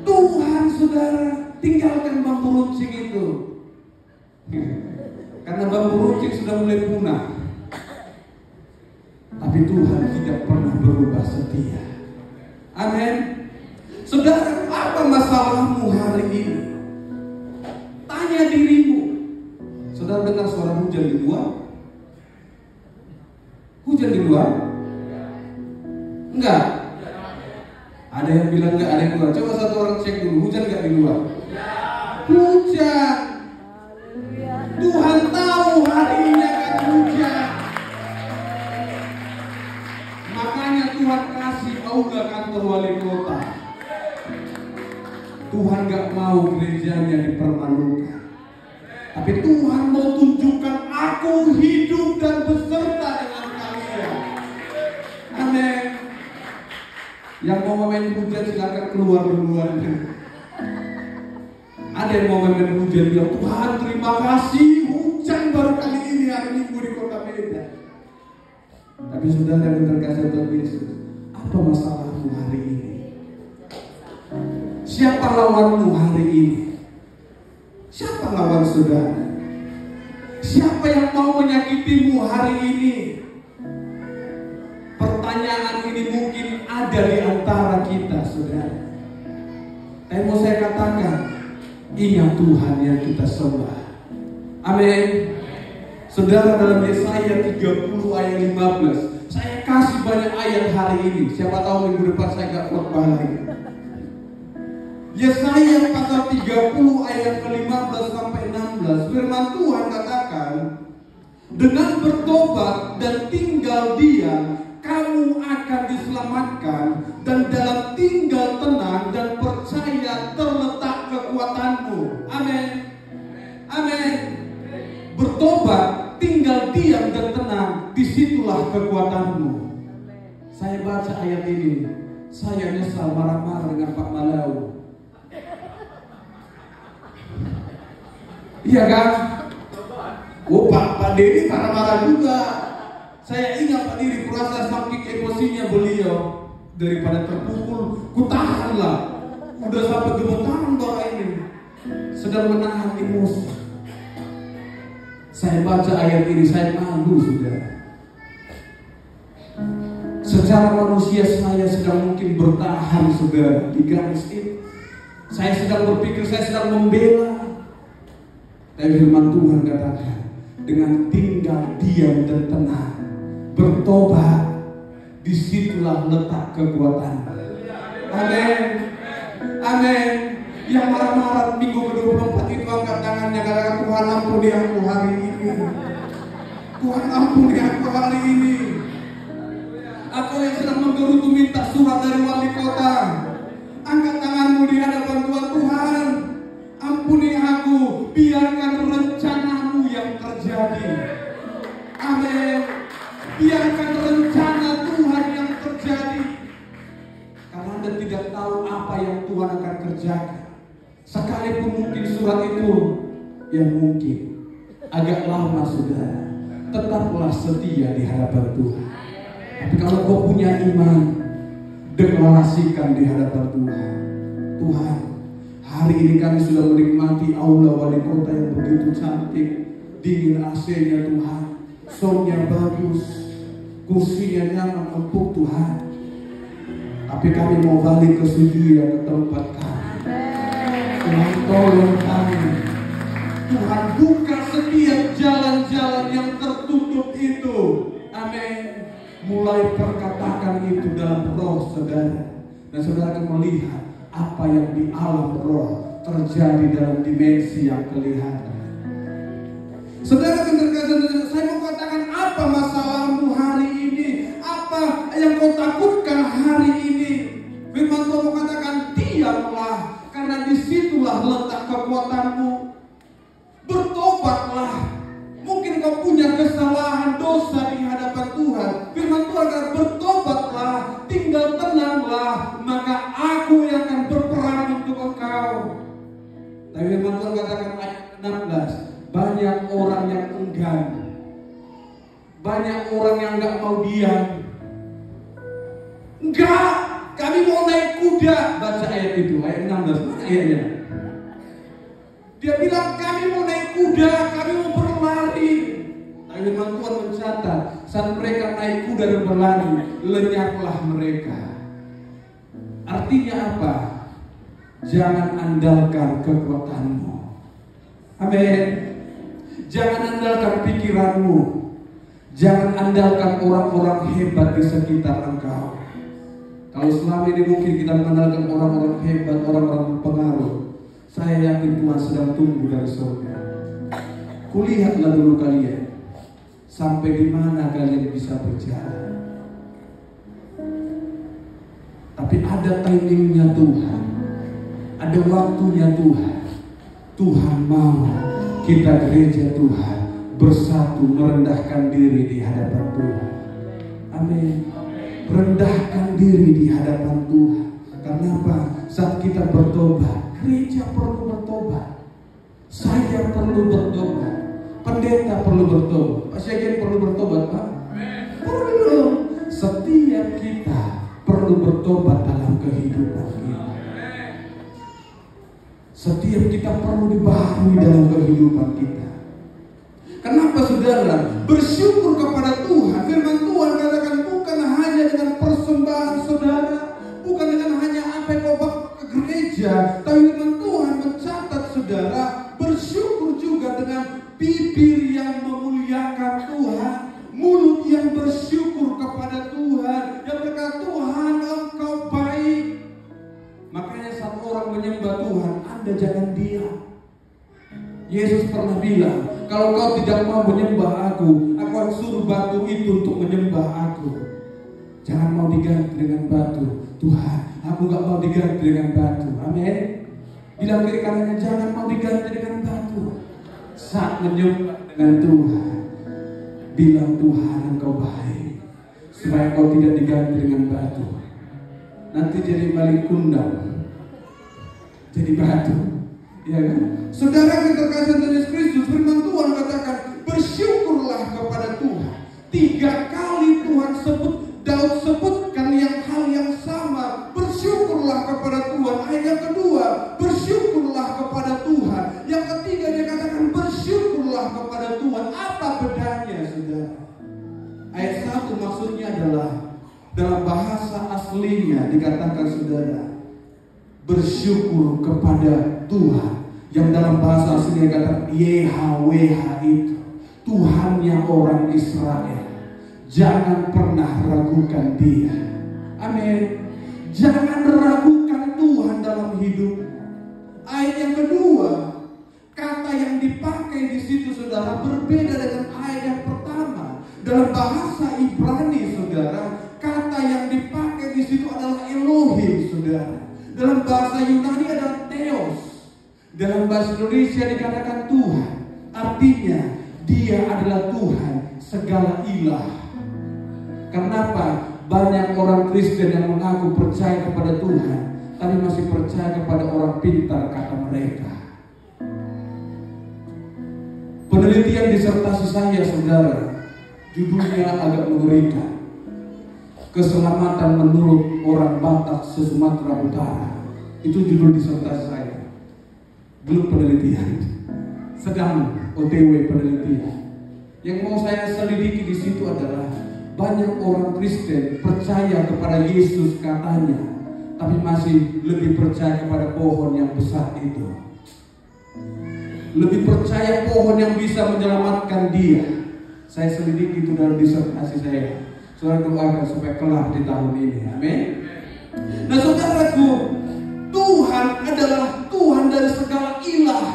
Tuhan, saudara, tinggalkan bambu runcing itu. Karena bambu runcing sudah mulai punah. Tapi Tuhan tidak pernah berubah setia. Amin. Saudara, apa masalahmu hari ini? Tanya dirimu. Saudara dengar suara hujan di luar? Hujan di luar? Enggak. Ada yang bilang enggak, ada yang keluar. Coba satu orang cek dulu, hujan enggak di luar? Hujan. Tuhan tahu hari ini akan hujan. Makanya Tuhan kasih aula kantor wali kota. Tuhan gak mau gerejanya dipermalukan, tapi Tuhan mau tunjukkan, aku hidup dan beserta dengan kalian. Amin. Yang mau main hujan silakan keluar duluan. Ada yang mau main hujan bilang, Tuhan terima kasih hujan baru kali ini hari Minggu di kota Medan. Tapi saudara yang terkasih Tuhan Yesus, apa masalahmu hari ini? Siapa lawanmu hari ini? Siapa lawan saudara? Siapa yang mau menyakitimu hari ini? Pertanyaan ini mungkin ada di antara kita, saudara. Tapi mau saya katakan, ingat Tuhan yang kita sembah. Amin. Saudara, dalam Yesaya 30 ayat 15, saya kasih banyak ayat hari ini. Siapa tahu minggu depan saya gak khotbah lagi. Yesaya pasal 30 ayat ke-15 sampai 16, firman Tuhan katakan, dengan bertobat dan tinggal diam, kamu akan diselamatkan, dan dalam tinggal tenang dan percaya terletak kekuatanmu. Amin. Amin. Bertobat, tinggal diam dan tenang, disitulah kekuatanmu. Saya baca ayat ini, saya nyesal marah-marah dengan Pak Malau. Iya kan? Oh, Pak Dedi marah-marah juga. Saya ingat Pak Dedi, kurasa saking emosinya beliau, daripada terpukul, kutahanlah. Udah sampai gemetaran bawa ini, sedang menahan emosi. Saya baca ayat ini, saya malu, saudara. Secara manusia saya sedang mungkin bertahan, saudara, di garis ini. Saya sedang berpikir, saya sedang membela. Tapi firman Tuhan katakan, dengan tinggal diam dan tenang, bertobat, disitulah letak kekuatan. Amin. Amin. Yang marah-marah minggu ke-24 itu angkat tangannya, katakan, Tuhan ampuni aku hari ini. Tuhan ampuni aku hari ini. Aku yang sedang menggerutu minta surat dari wali kota, angkat tanganmu di hadapan Tuhan. Tuhan, ampuni aku, biarkan rencanamu yang terjadi. Amin. Biarkan rencana Tuhan yang terjadi. Karena Anda tidak tahu apa yang Tuhan akan kerjakan. Sekalipun mungkin surat itu yang mungkin agak lama, saudara, tetaplah setia di hadapan Tuhan. Tapi kalau kau punya iman, deklarasikan di hadapan Tuhan. Tuhan, hari ini kami sudah menikmati aula wali kota yang begitu cantik, dingin AC-nya Tuhan, soundnya bagus, kursinya nyaman, empuk Tuhan. Tapi kami mau balik ke sujud ke tempat kami. Tuhan tolong kami. Tuhan buka setiap jalan-jalan yang tertutup itu. Amin. Mulai perkatakan itu dalam roh saudara. Dan saudara akan melihat apa yang di alam roh terjadi dalam dimensi yang kelihatan. Saudara terkadang saya mau katakan, apa masalahmu hari ini? Apa yang kau takutkan hari ini? Firman Tuhan mau katakan, diamlah, karena disitulah letak kekuatanmu. Bertobatlah. Mungkin kau punya kesalahan dosa di hadapan Tuhan. Firman Tuhan kata, bertobatlah, tinggal tenanglah, maka aku yang akan berperan untuk engkau. Tapi firman Tuhan katakan ayat 16, banyak orang yang enggan, banyak orang yang enggak mau diam. Enggak, kami mau naik kuda. Baca ayat itu, ayat 16, ayatnya. Dia bilang kami mau naik kuda, kami mau berlari. Tapi firman Tuhan mencatat, saat mereka naik kuda dan berlari, lenyaplah mereka. Artinya apa? Jangan andalkan kekuatanmu. Amin. Jangan andalkan pikiranmu. Jangan andalkan orang-orang hebat di sekitar engkau. Kalau selama ini mungkin kita mengandalkan orang-orang hebat, orang-orang berpengaruh, saya yakin Tuhan sedang tunggu dari surga. Kulihatlah dulu kalian, sampai di mana kalian bisa berjalan. Tapi ada timingnya Tuhan, ada waktunya Tuhan. Tuhan mau kita gereja Tuhan bersatu merendahkan diri di hadapan Tuhan. Amin. Rendahkan diri di hadapan Tuhan. Kenapa? Saat kita bertobat, gereja perlu bertobat, saya perlu bertobat, pendeta perlu bertobat, Pak Syagen perlu bertobat, Pak. Perlu. Setiap kita perlu bertobat dalam kehidupan kita. Setiap kita perlu dibaharui dalam kehidupan kita. Kenapa saudara? Bersyukur kepada Tuhan. Firman Tuhan katakan bukan hanya dengan persembahan saudara, bukan dengan hanya apa yang kau bawa ke gereja, tapi firman Tuhan mencatat saudara, bersyukur juga dengan bibir yang memuliakan Tuhan, mulut yang bersyukur kepada Tuhan, yang berkata Tuhan engkau baik. Makanya saat orang menyembah Tuhan, Anda jangan diam. Yesus pernah bilang, kalau kau tidak mau menyembah aku akan suruh batu itu untuk menyembah aku. Jangan mau diganti dengan batu. Tuhan, aku gak mau diganti dengan batu. Amin. Bilang kiri kanannya, jangan mau diganti dengan batu. Saat menyembah dengan Tuhan, bilang Tuhan engkau baik, supaya kau tidak diganti dengan batu. Nanti jadi balik kundang, jadi batu. Ya kan? Saudara kita kasih Yesus Kristus, firman Tuhan katakan bersyukurlah kepada Tuhan. 3 kali Tuhan Daud sebutkan hal yang sama. Bersyukurlah kepada Tuhan. Ayat yang kedua, bersyukurlah kepada Tuhan. Yang ketiga dia katakan bersyukurlah kepada Tuhan. Apa bedanya saudara? Ayat 1 maksudnya adalah dalam bahasa aslinya dikatakan saudara, bersyukur kepada Tuhan. Yang dalam bahasa aslinya dikatakan YHWH itu Tuhannya orang Israel. Jangan pernah ragukan dia. Amin. Jangan ragukan Tuhan dalam hidup. Ayat yang kedua, kata yang dipakai di situ saudara berbeda dengan ayat yang pertama. Dalam bahasa Ibrani saudara, kata yang dipakai di situ adalah Elohim saudara. Dalam bahasa Yunani adalah Theos. Dalam bahasa Indonesia dikatakan Tuhan. Artinya dia adalah Tuhan segala ilah. Kenapa? Banyak orang Kristen yang mengaku percaya kepada Tuhan, tapi masih percaya kepada orang pintar kata mereka. Penelitian disertasi saya saudara, judulnya agak mengerikan. Keselamatan menurut orang Batak se-Sumatera Utara. Itu judul disertasi saya. Belum penelitian, sedang OTW penelitian. Yang mau saya selidiki di situ adalah banyak orang Kristen percaya kepada Yesus katanya, tapi masih lebih percaya kepada pohon yang besar itu. Lebih percaya pohon yang bisa menyelamatkan dia. Saya selidiki itu dalam disertasi saya. Saudara doakan supaya kelar di tahun ini. Amin. Nah saudaraku, Tuhan adalah Tuhan dari segala ilah.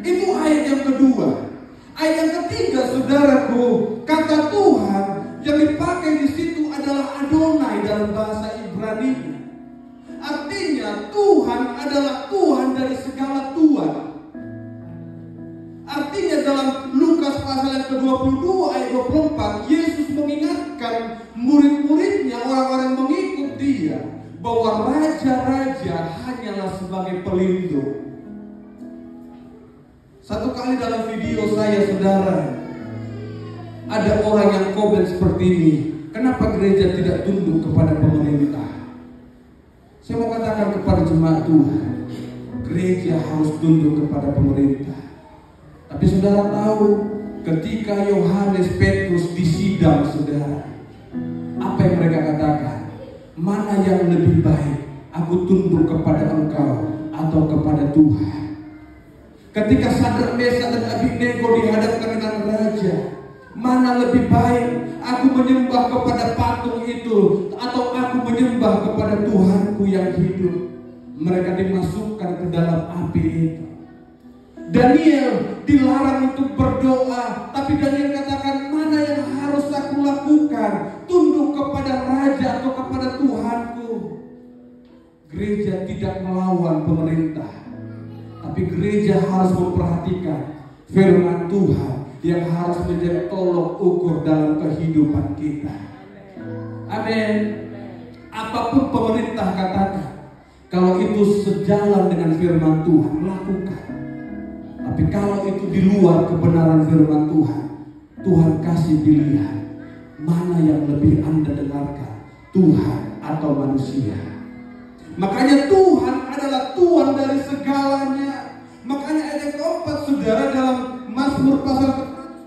Itu ayat yang kedua. Ayat yang ketiga, saudaraku, kata Tuhan yang dipakai di situ adalah Adonai dalam bahasa Ibrani. Artinya Tuhan adalah Tuhan dari segala Tuhan. Artinya dalam Lukas pasal yang ke-22 ayat 24, Yesus mengingatkan murid-muridnya, orang-orang yang mengikut dia, bahwa raja-raja hanyalah sebagai pelindung. Satu kali dalam video saya, saudara, ada orang yang komen seperti ini, kenapa gereja tidak tunduk kepada pemerintah? Saya mau katakan kepada jemaat Tuhan, gereja harus tunduk kepada pemerintah. Tapi saudara tahu, ketika Yohanes Petrus disidang, saudara, apa yang mereka katakan? Mana yang lebih baik, aku tunduk kepada engkau atau kepada Tuhan? Ketika Sadrak, Mesak dan Abednego dihadapkan dengan raja, mana lebih baik, aku menyembah kepada patung itu atau aku menyembah kepada Tuhanku yang hidup? Mereka dimasukkan ke dalam api itu. Daniel dilarang untuk berdoa, tapi Daniel katakan, mana yang harus aku lakukan? Tunduk kepada raja atau kepada Tuhanku? Gereja tidak melawan pemerintah, tapi gereja harus memperhatikan firman Tuhan yang harus menjadi tolok ukur dalam kehidupan kita. Amin. Apapun pemerintah katakan, kalau itu sejalan dengan firman Tuhan, lakukan. Tapi kalau itu di luar kebenaran firman Tuhan, Tuhan kasih pilihan, mana yang lebih Anda dengarkan, Tuhan atau manusia. Makanya Tuhan adalah Tuhan dari segalanya. Makanya ayat yang keempat, saudara, dalam Mazmur pasal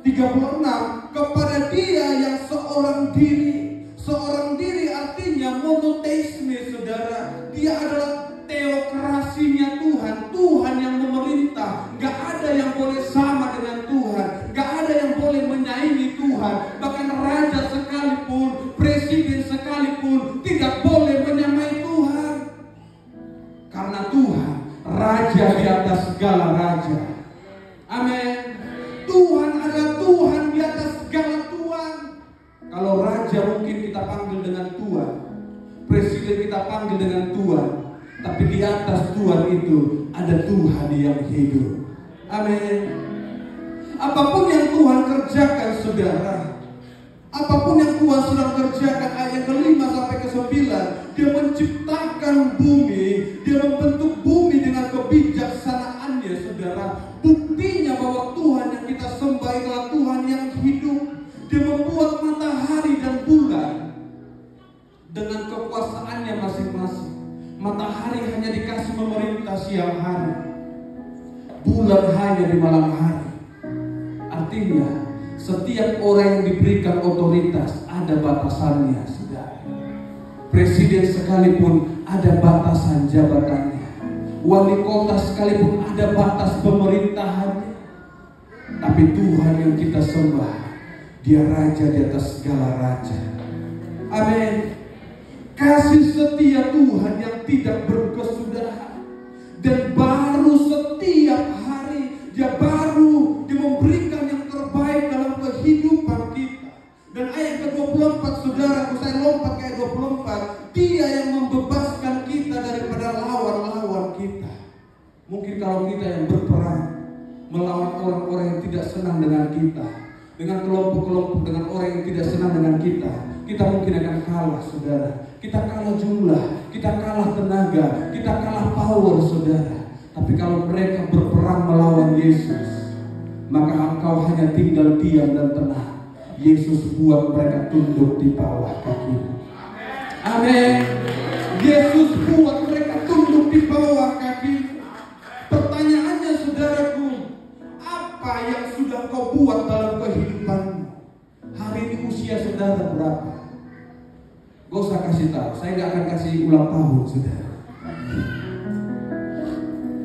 36, kepada dia yang seorang diri. Seorang diri artinya monoteisme, saudara. Dia adalah teokrasinya Tuhan, Tuhan yang memerintah. Gak ada yang boleh sama dengan Tuhan, gak ada yang boleh menyaingi Tuhan. Bahkan raja sekalipun, presiden sekalipun tidak boleh menyamai Tuhan. Karena Tuhan raja di atas segala raja. Amin. Tuhan adalah Tuhan di atas segala Tuhan. Kalau raja mungkin kita panggil dengan Tuhan, presiden kita panggil dengan Tuhan, tapi di atas Tuhan itu ada Tuhan yang hidup. Amin. Apapun yang Tuhan kerjakan, saudara, apapun yang Tuhan sedang kerjakan, ayat ke-5 sampai ke-9, dia menciptakan bumi, dia membentuk bumi dengan kebijaksanaannya, saudara. Buktinya bahwa Tuhan yang kita sembah adalah Tuhan yang hidup. Dia membuat matahari dan bulan dengan kekuasaannya masing-masing. Matahari hanya dikasih memerintah siang hari, bulan hanya di malam hari. Artinya setiap orang yang diberikan otoritas ada batasannya, saudara. Presiden sekalipun ada batasan jabatannya, wali kota sekalipun ada batas pemerintahannya. Tapi Tuhan yang kita sembah, dia raja di atas segala raja. Amin. Kasih setia Tuhan yang tidak berkesudahan, dan baru setiap hari dia memberikan yang terbaik dalam kehidupan kita. Dan ayat ke-24, saudara, saya lompat ke ayat 24, dia yang membebaskan kita daripada lawan-lawan kita. Mungkin kalau kita yang berperang melawan orang-orang yang tidak senang dengan kita, dengan kelompok-kelompok, dengan orang yang tidak senang dengan kita mungkin akan kalah, saudara. Kita kalah jumlah, kita kalah tenaga, kita kalah power, saudara. Tapi kalau mereka berperang melawan Yesus, maka engkau hanya tinggal diam dan tenang. Yesus buat mereka tunduk di bawah kaki. Amin. Yesus buat mereka tunduk di bawah kaki. Pertanyaannya, saudaraku, apa yang sudah kau buat dalam kehidupanmu? Hari ini usia Gak usah kasih tahu, saya gak akan kasih ulang tahun, saudara.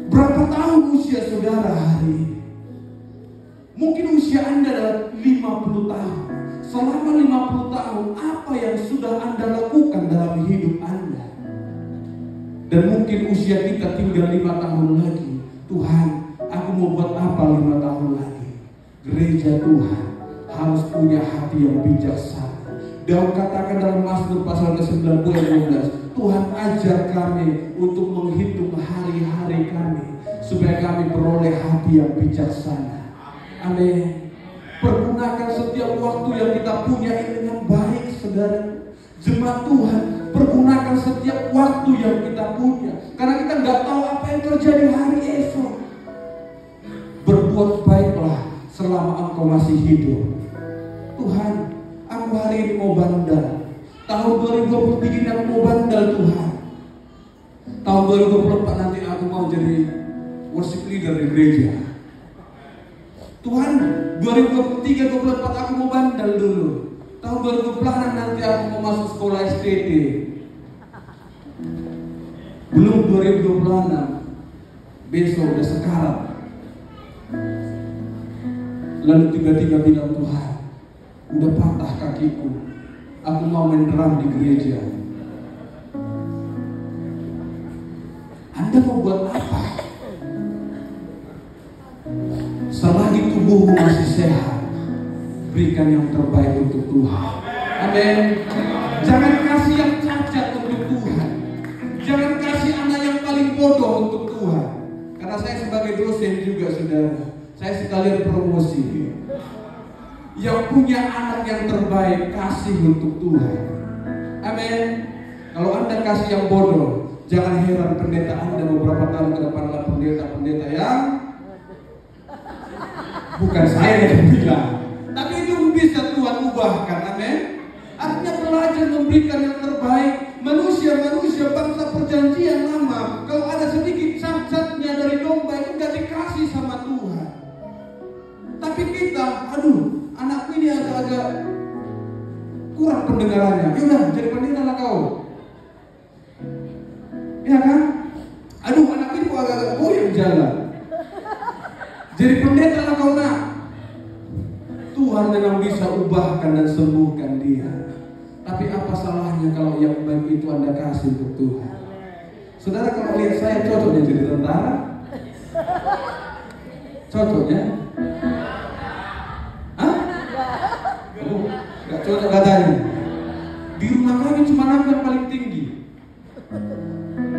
Berapa tahun usia saudara hari ini? Mungkin usia Anda adalah 50 tahun. Selama 50 tahun, apa yang sudah Anda lakukan dalam hidup Anda? Dan mungkin usia kita tinggal 5 tahun lagi. Tuhan, aku mau buat apa 5 tahun lagi? Gereja Tuhan harus punya hati yang bijaksana. Daud katakan dalam Mazmur pasal ke-90 ayat 12, Tuhan ajar kami untuk menghitung hari-hari kami, supaya kami beroleh hati yang bijaksana. Amin. Pergunakan setiap waktu yang kita punya ini dengan baik, saudara. Jemaat Tuhan, pergunakan setiap waktu yang kita punya, karena kita nggak tahu apa yang terjadi hari esok. Berbuat baiklah selama engkau masih hidup. Tuhan, aku hari ini mau bandel. Tahun 2023 ini aku mau bandel, Tuhan. Tahun 2024 nanti aku mau jadi worship leader di gereja. Tuhan, 2023-2024 aku mau bandel dulu. Tahun 2026 nanti aku mau masuk sekolah STT. Belum 2026, besok udah sekarang. Lalu tiba-tiba bilang, Tuhan, udah patah kakiku, aku mau main drum di gereja. Anda mau buat apa? Selagi tubuhmu masih sehat, berikan yang terbaik untuk Tuhan. Amin. Jangan kasih yang cacat untuk Tuhan. Jangan kasih anak yang paling bodoh untuk Tuhan. Karena saya sebagai dosen juga, saudara, saya sekalian promosi. Yang punya anak yang terbaik, kasih untuk Tuhan. Amin. Kalau Anda kasih yang bodoh, jangan heran pendeta Anda beberapa tahun ke depan adalah pendeta-pendeta yang bukan saya yang bilang, tapi itu bisa Tuhan ubahkan. Amin. Artinya belajar memberikan yang terbaik. Manusia bangsa perjanjian lama, kalau ada sedikit cacatnya dari domba itu gak dikasih sama Tuhan. Tapi kita, aduh, anakku ini agak-agak kurang pendengarannya, yaudah jadi pendeta lah kau. Ya kan? Aduh, anakku ini kok agak-agak goyang jalan, jadi pendeta lah kau nak. Tuhan memang bisa ubahkan dan sembuhkan dia. Tapi apa salahnya kalau yang baik itu Anda kasih untuk Tuhan? Saudara, kalau lihat saya cocoknya jadi tentara? Cocoknya? Hah? Oh, gak cocok katanya. Di rumah kami cuma aku yang paling tinggi.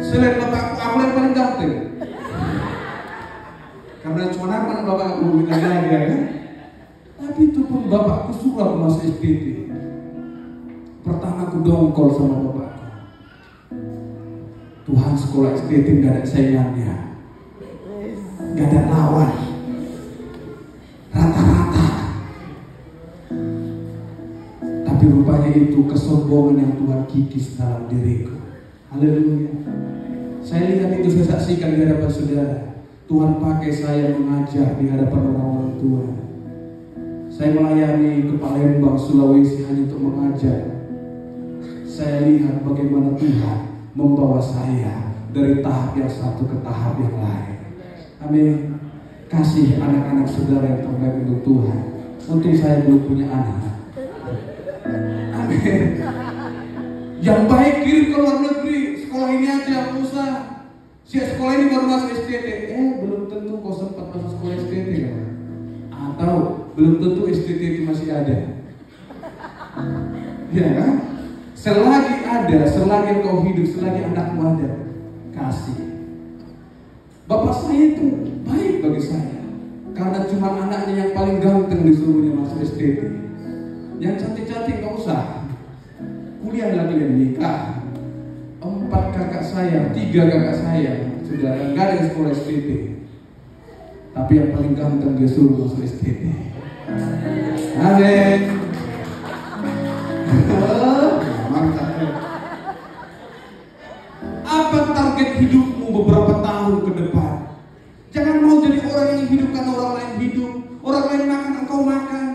Selain bapakku, aku yang paling ganteng. Karena cuma aku anak bapak aku minta lagi ya kan? Tapi itu pun bapakku suruh aku masuk SPT. Pertama aku dongkol sama bapakku. Tuhan, sekolah SPT gak ada saingannya, gak ada lawan, rata-rata. Tapi rupanya itu kesombongan yang Tuhan kikis dalam diriku. Haleluya. Saya lihat itu, saya saksikan di hadapan saudara. Tuhan pakai saya mengajar di hadapan orang-orang tua. Saya melayani ke Palembang, Sulawesi hanya untuk mengajar. Saya lihat bagaimana Tuhan membawa saya dari tahap yang satu ke tahap yang lain. Amin. Kasih anak-anak saudara yang terbaik untuk Tuhan. Untung saya belum punya anak. Amin. Yang baik kirim ke luar negeri. Sekolah ini aja nggak usah. Si sekolah ini baru masuk STT. Belum tentu kau sempat masuk sekolah STT kan? Atau belum tentu STT itu masih ada. Ya kan? Selagi ada, selagi kau hidup, selagi anakmu ada, kasih. Bapak saya itu baik bagi saya, karena cuma anaknya yang paling ganteng disuruhnya masuk STT. Yang cantik-cantik gak usah. Kuliah lagi dan nikah. 4 kakak saya, 3 kakak saya sudah enggak ada di sekolah STT. Tapi yang paling ganteng dia suruh masuk STT. Amin. Apa target hidupmu beberapa tahun ke depan? Jangan mau jadi orang yang hidupkan orang lain hidup, orang lain makan engkau makan.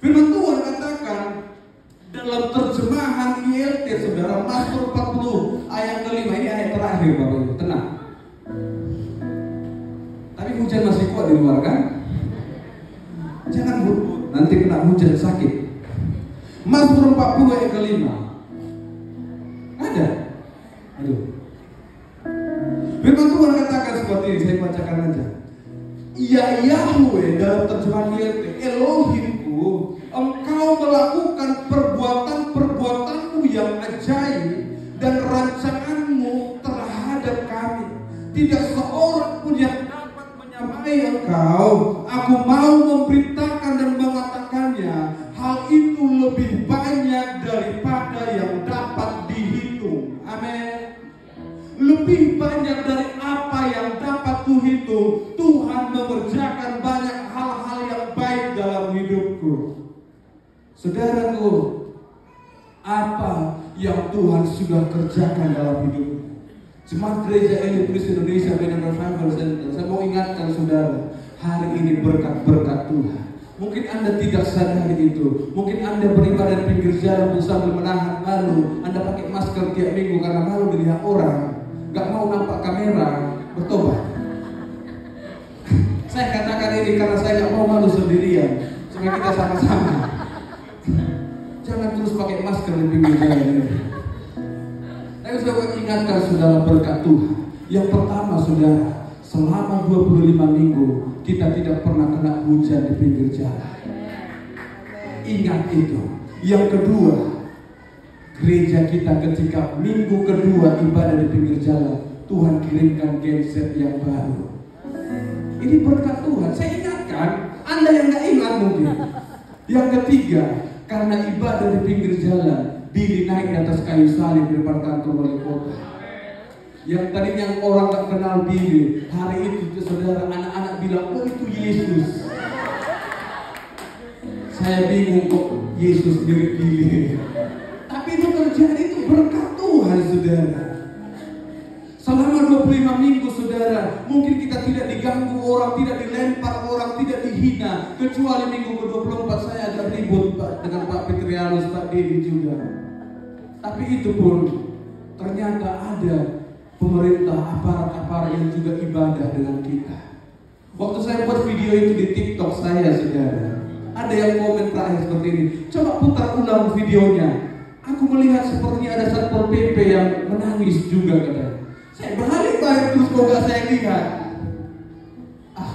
Firman Tuhan katakan dalam terjemahan berakhir Bapak Ibu, tenang. Tapi hujan masih kuat di luar kan? Jangan buru-buru, nanti kena hujan sakit. Mazmur 40 ayat ke-5. Ada? Aduh. Firman Tuhan katakan seperti ini, saya bacakan aja. Ya Yahweh, dalam terjemahan YT, Elohimku, engkau melakukan perbuatan-perbuatanmu yang ajaib dan rancanganmu terhadap kami. Tidak seorang pun yang dapat menyamai engkau. Aku mau memberitakan dan mengatakannya. Hal itu lebih banyak daripada yang dapat dihitung. Amin. Lebih banyak dari apa yang dapat kuhitung. Tuhan mengerjakan banyak hal-hal yang baik dalam hidupku. Saudaraku, apa yang Tuhan sudah kerjakan dalam hidupku? Jemaat Gereja Elim-Tulis Indonesia Medan Revival Center, saya mau ingatkan saudara, hari ini berkat-berkat Tuhan. Mungkin Anda tidak sadari itu. Mungkin Anda beribadah di pinggir jalan sambil menahan malu. Anda pakai masker tiap minggu karena malu dilihat orang. Gak mau nampak kamera. Bertobat. Saya katakan ini karena saya gak mau malu sendirian. Supaya kita sama-sama. Jangan terus pakai masker di pinggir jalan ini. Saya sudah ingatkan saudara berkat Tuhan. Yang pertama saudara, selama 25 minggu kita tidak pernah kena hujan di pinggir jalan. Ingat itu. Yang kedua, gereja kita ketika minggu kedua ibadah di pinggir jalan, Tuhan kirimkan genset yang baru. Ini berkat Tuhan. Saya ingatkan, Anda yang gak ingat mungkin. Yang ketiga, karena ibadah di pinggir jalan, Billy naik di atas kayu salib di depan kantor wali kota. Yang tadinya orang gak kenal Billy, hari itu saudara, anak-anak bilang, oh itu Yesus. Saya bingung kok Yesus mirip Billy. Tapi itu terjadi, itu berkat Tuhan saudara. Selama 25 minggu saudara, mungkin kita tidak diganggu orang, tidak dilempar orang, tidak dihina. Kecuali minggu ke-24 saya agak ribut dengan Pak Petrianus, Pak Dedi juga. Tapi itu pun ternyata ada pemerintah, aparat-aparat yang juga ibadah dengan kita. Waktu saya buat video itu di TikTok saya saudara, ada yang komen terakhir seperti ini, coba putar ulang videonya. Aku melihat sepertinya ada Satpol PP yang menangis juga katanya. Saya balik-balik terus kok gak saya lihat.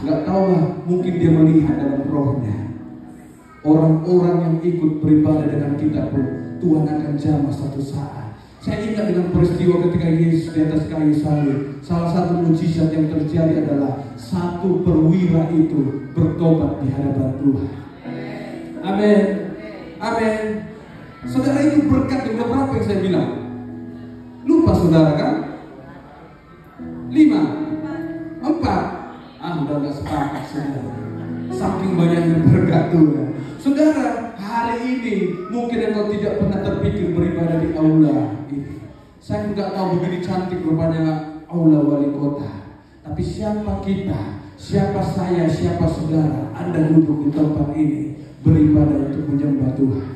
Gak tahu lah, mungkin dia melihat dalam rohnya. Orang-orang yang ikut beribadah dengan kita pun Tuhan akan jamah satu saat. Saya ingat dengan peristiwa ketika Yesus di atas kayu salib. Salah satu mujizat yang terjadi adalah satu perwira itu bertobat di hadapan Tuhan. Amin. Amin. Saudara, itu berkat yang berapa yang saya bilang? Lupa saudara kan? 5, 4. Udah gak sepakat saudara. Saking banyaknya berkat Tuhan. Saudara, hari ini mungkin engkau tidak pernah terpikir beribadah di aula ini. Saya tidak tahu begini cantik rupanya aula wali kota. Tapi siapa kita, siapa saya, siapa saudara, Anda duduk di tempat ini beribadah untuk menyembah Tuhan.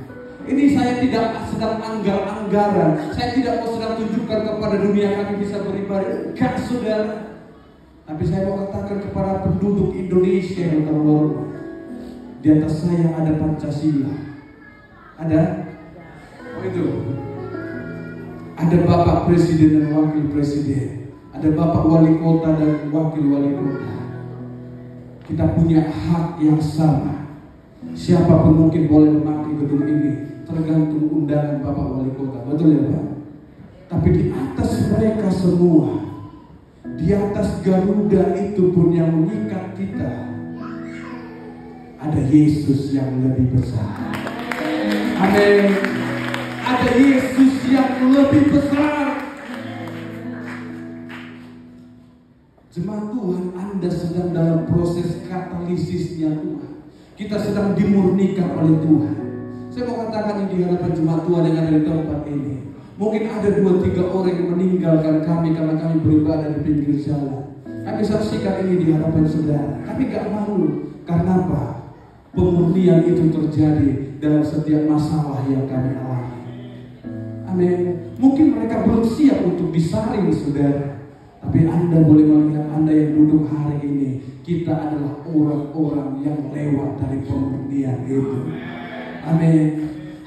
Ini saya tidak sedang anggaran. Saya tidak mau sedang tunjukkan kepada dunia kami bisa beribadah. Enggak saudara. Tapi saya mau katakan kepada penduduk Indonesia yang terhormat, di atas saya ada Pancasila. Ada? Oh itu. Ada Bapak Presiden dan Wakil Presiden. Ada Bapak Wali Kota dan Wakil Wali Kota. Kita punya hak yang sama. Siapapun mungkin boleh memakai gedung ini, tergantung undangan Bapak Wali Kota. Betul ya Pak? Tapi di atas mereka semua, di atas Garuda itu pun yang mengikat kita, ada Yesus yang lebih besar. Amin. Ada Yesus yang lebih besar. Jemaat Tuhan, Anda sedang dalam proses katalisisnya Tuhan. Kita sedang dimurnikan oleh Tuhan. Saya mau katakan ini di hadapan jemaat Tuhan yang ada di tempat ini. Mungkin ada 2-3 orang yang meninggalkan kami karena kami beribadah di pinggir jalan. Kami saksikan ini di hadapan saudara. Kami gak malu. Karena apa? Pemurnian itu terjadi dalam setiap masalah yang kami alami. Amin. Mungkin mereka belum siap untuk disaring saudara. Tapi Anda boleh melihat, Anda yang duduk hari ini, kita adalah orang-orang yang lewat dari pemurnian itu. Amin.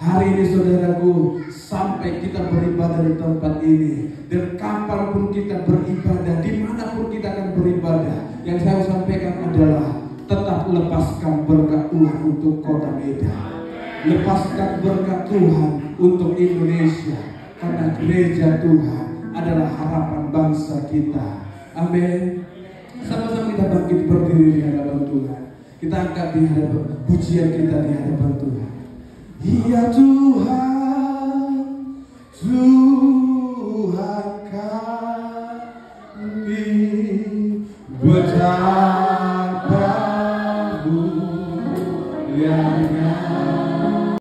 Hari ini saudaraku, sampai kita beribadah di tempat ini, dan kapanpun kita beribadah, dimanapun kita akan beribadah, yang saya sampaikan adalah tetap lepaskan berkat Tuhan untuk kota Medan. Lepaskan berkat Tuhan untuk Indonesia, karena gereja Tuhan adalah harapan bangsa kita. Amin. Sama-sama kita bangkit berdiri di hadapan Tuhan. Kita angkat di hadapan pujian kita di hadapan Tuhan. Ya Tuhan.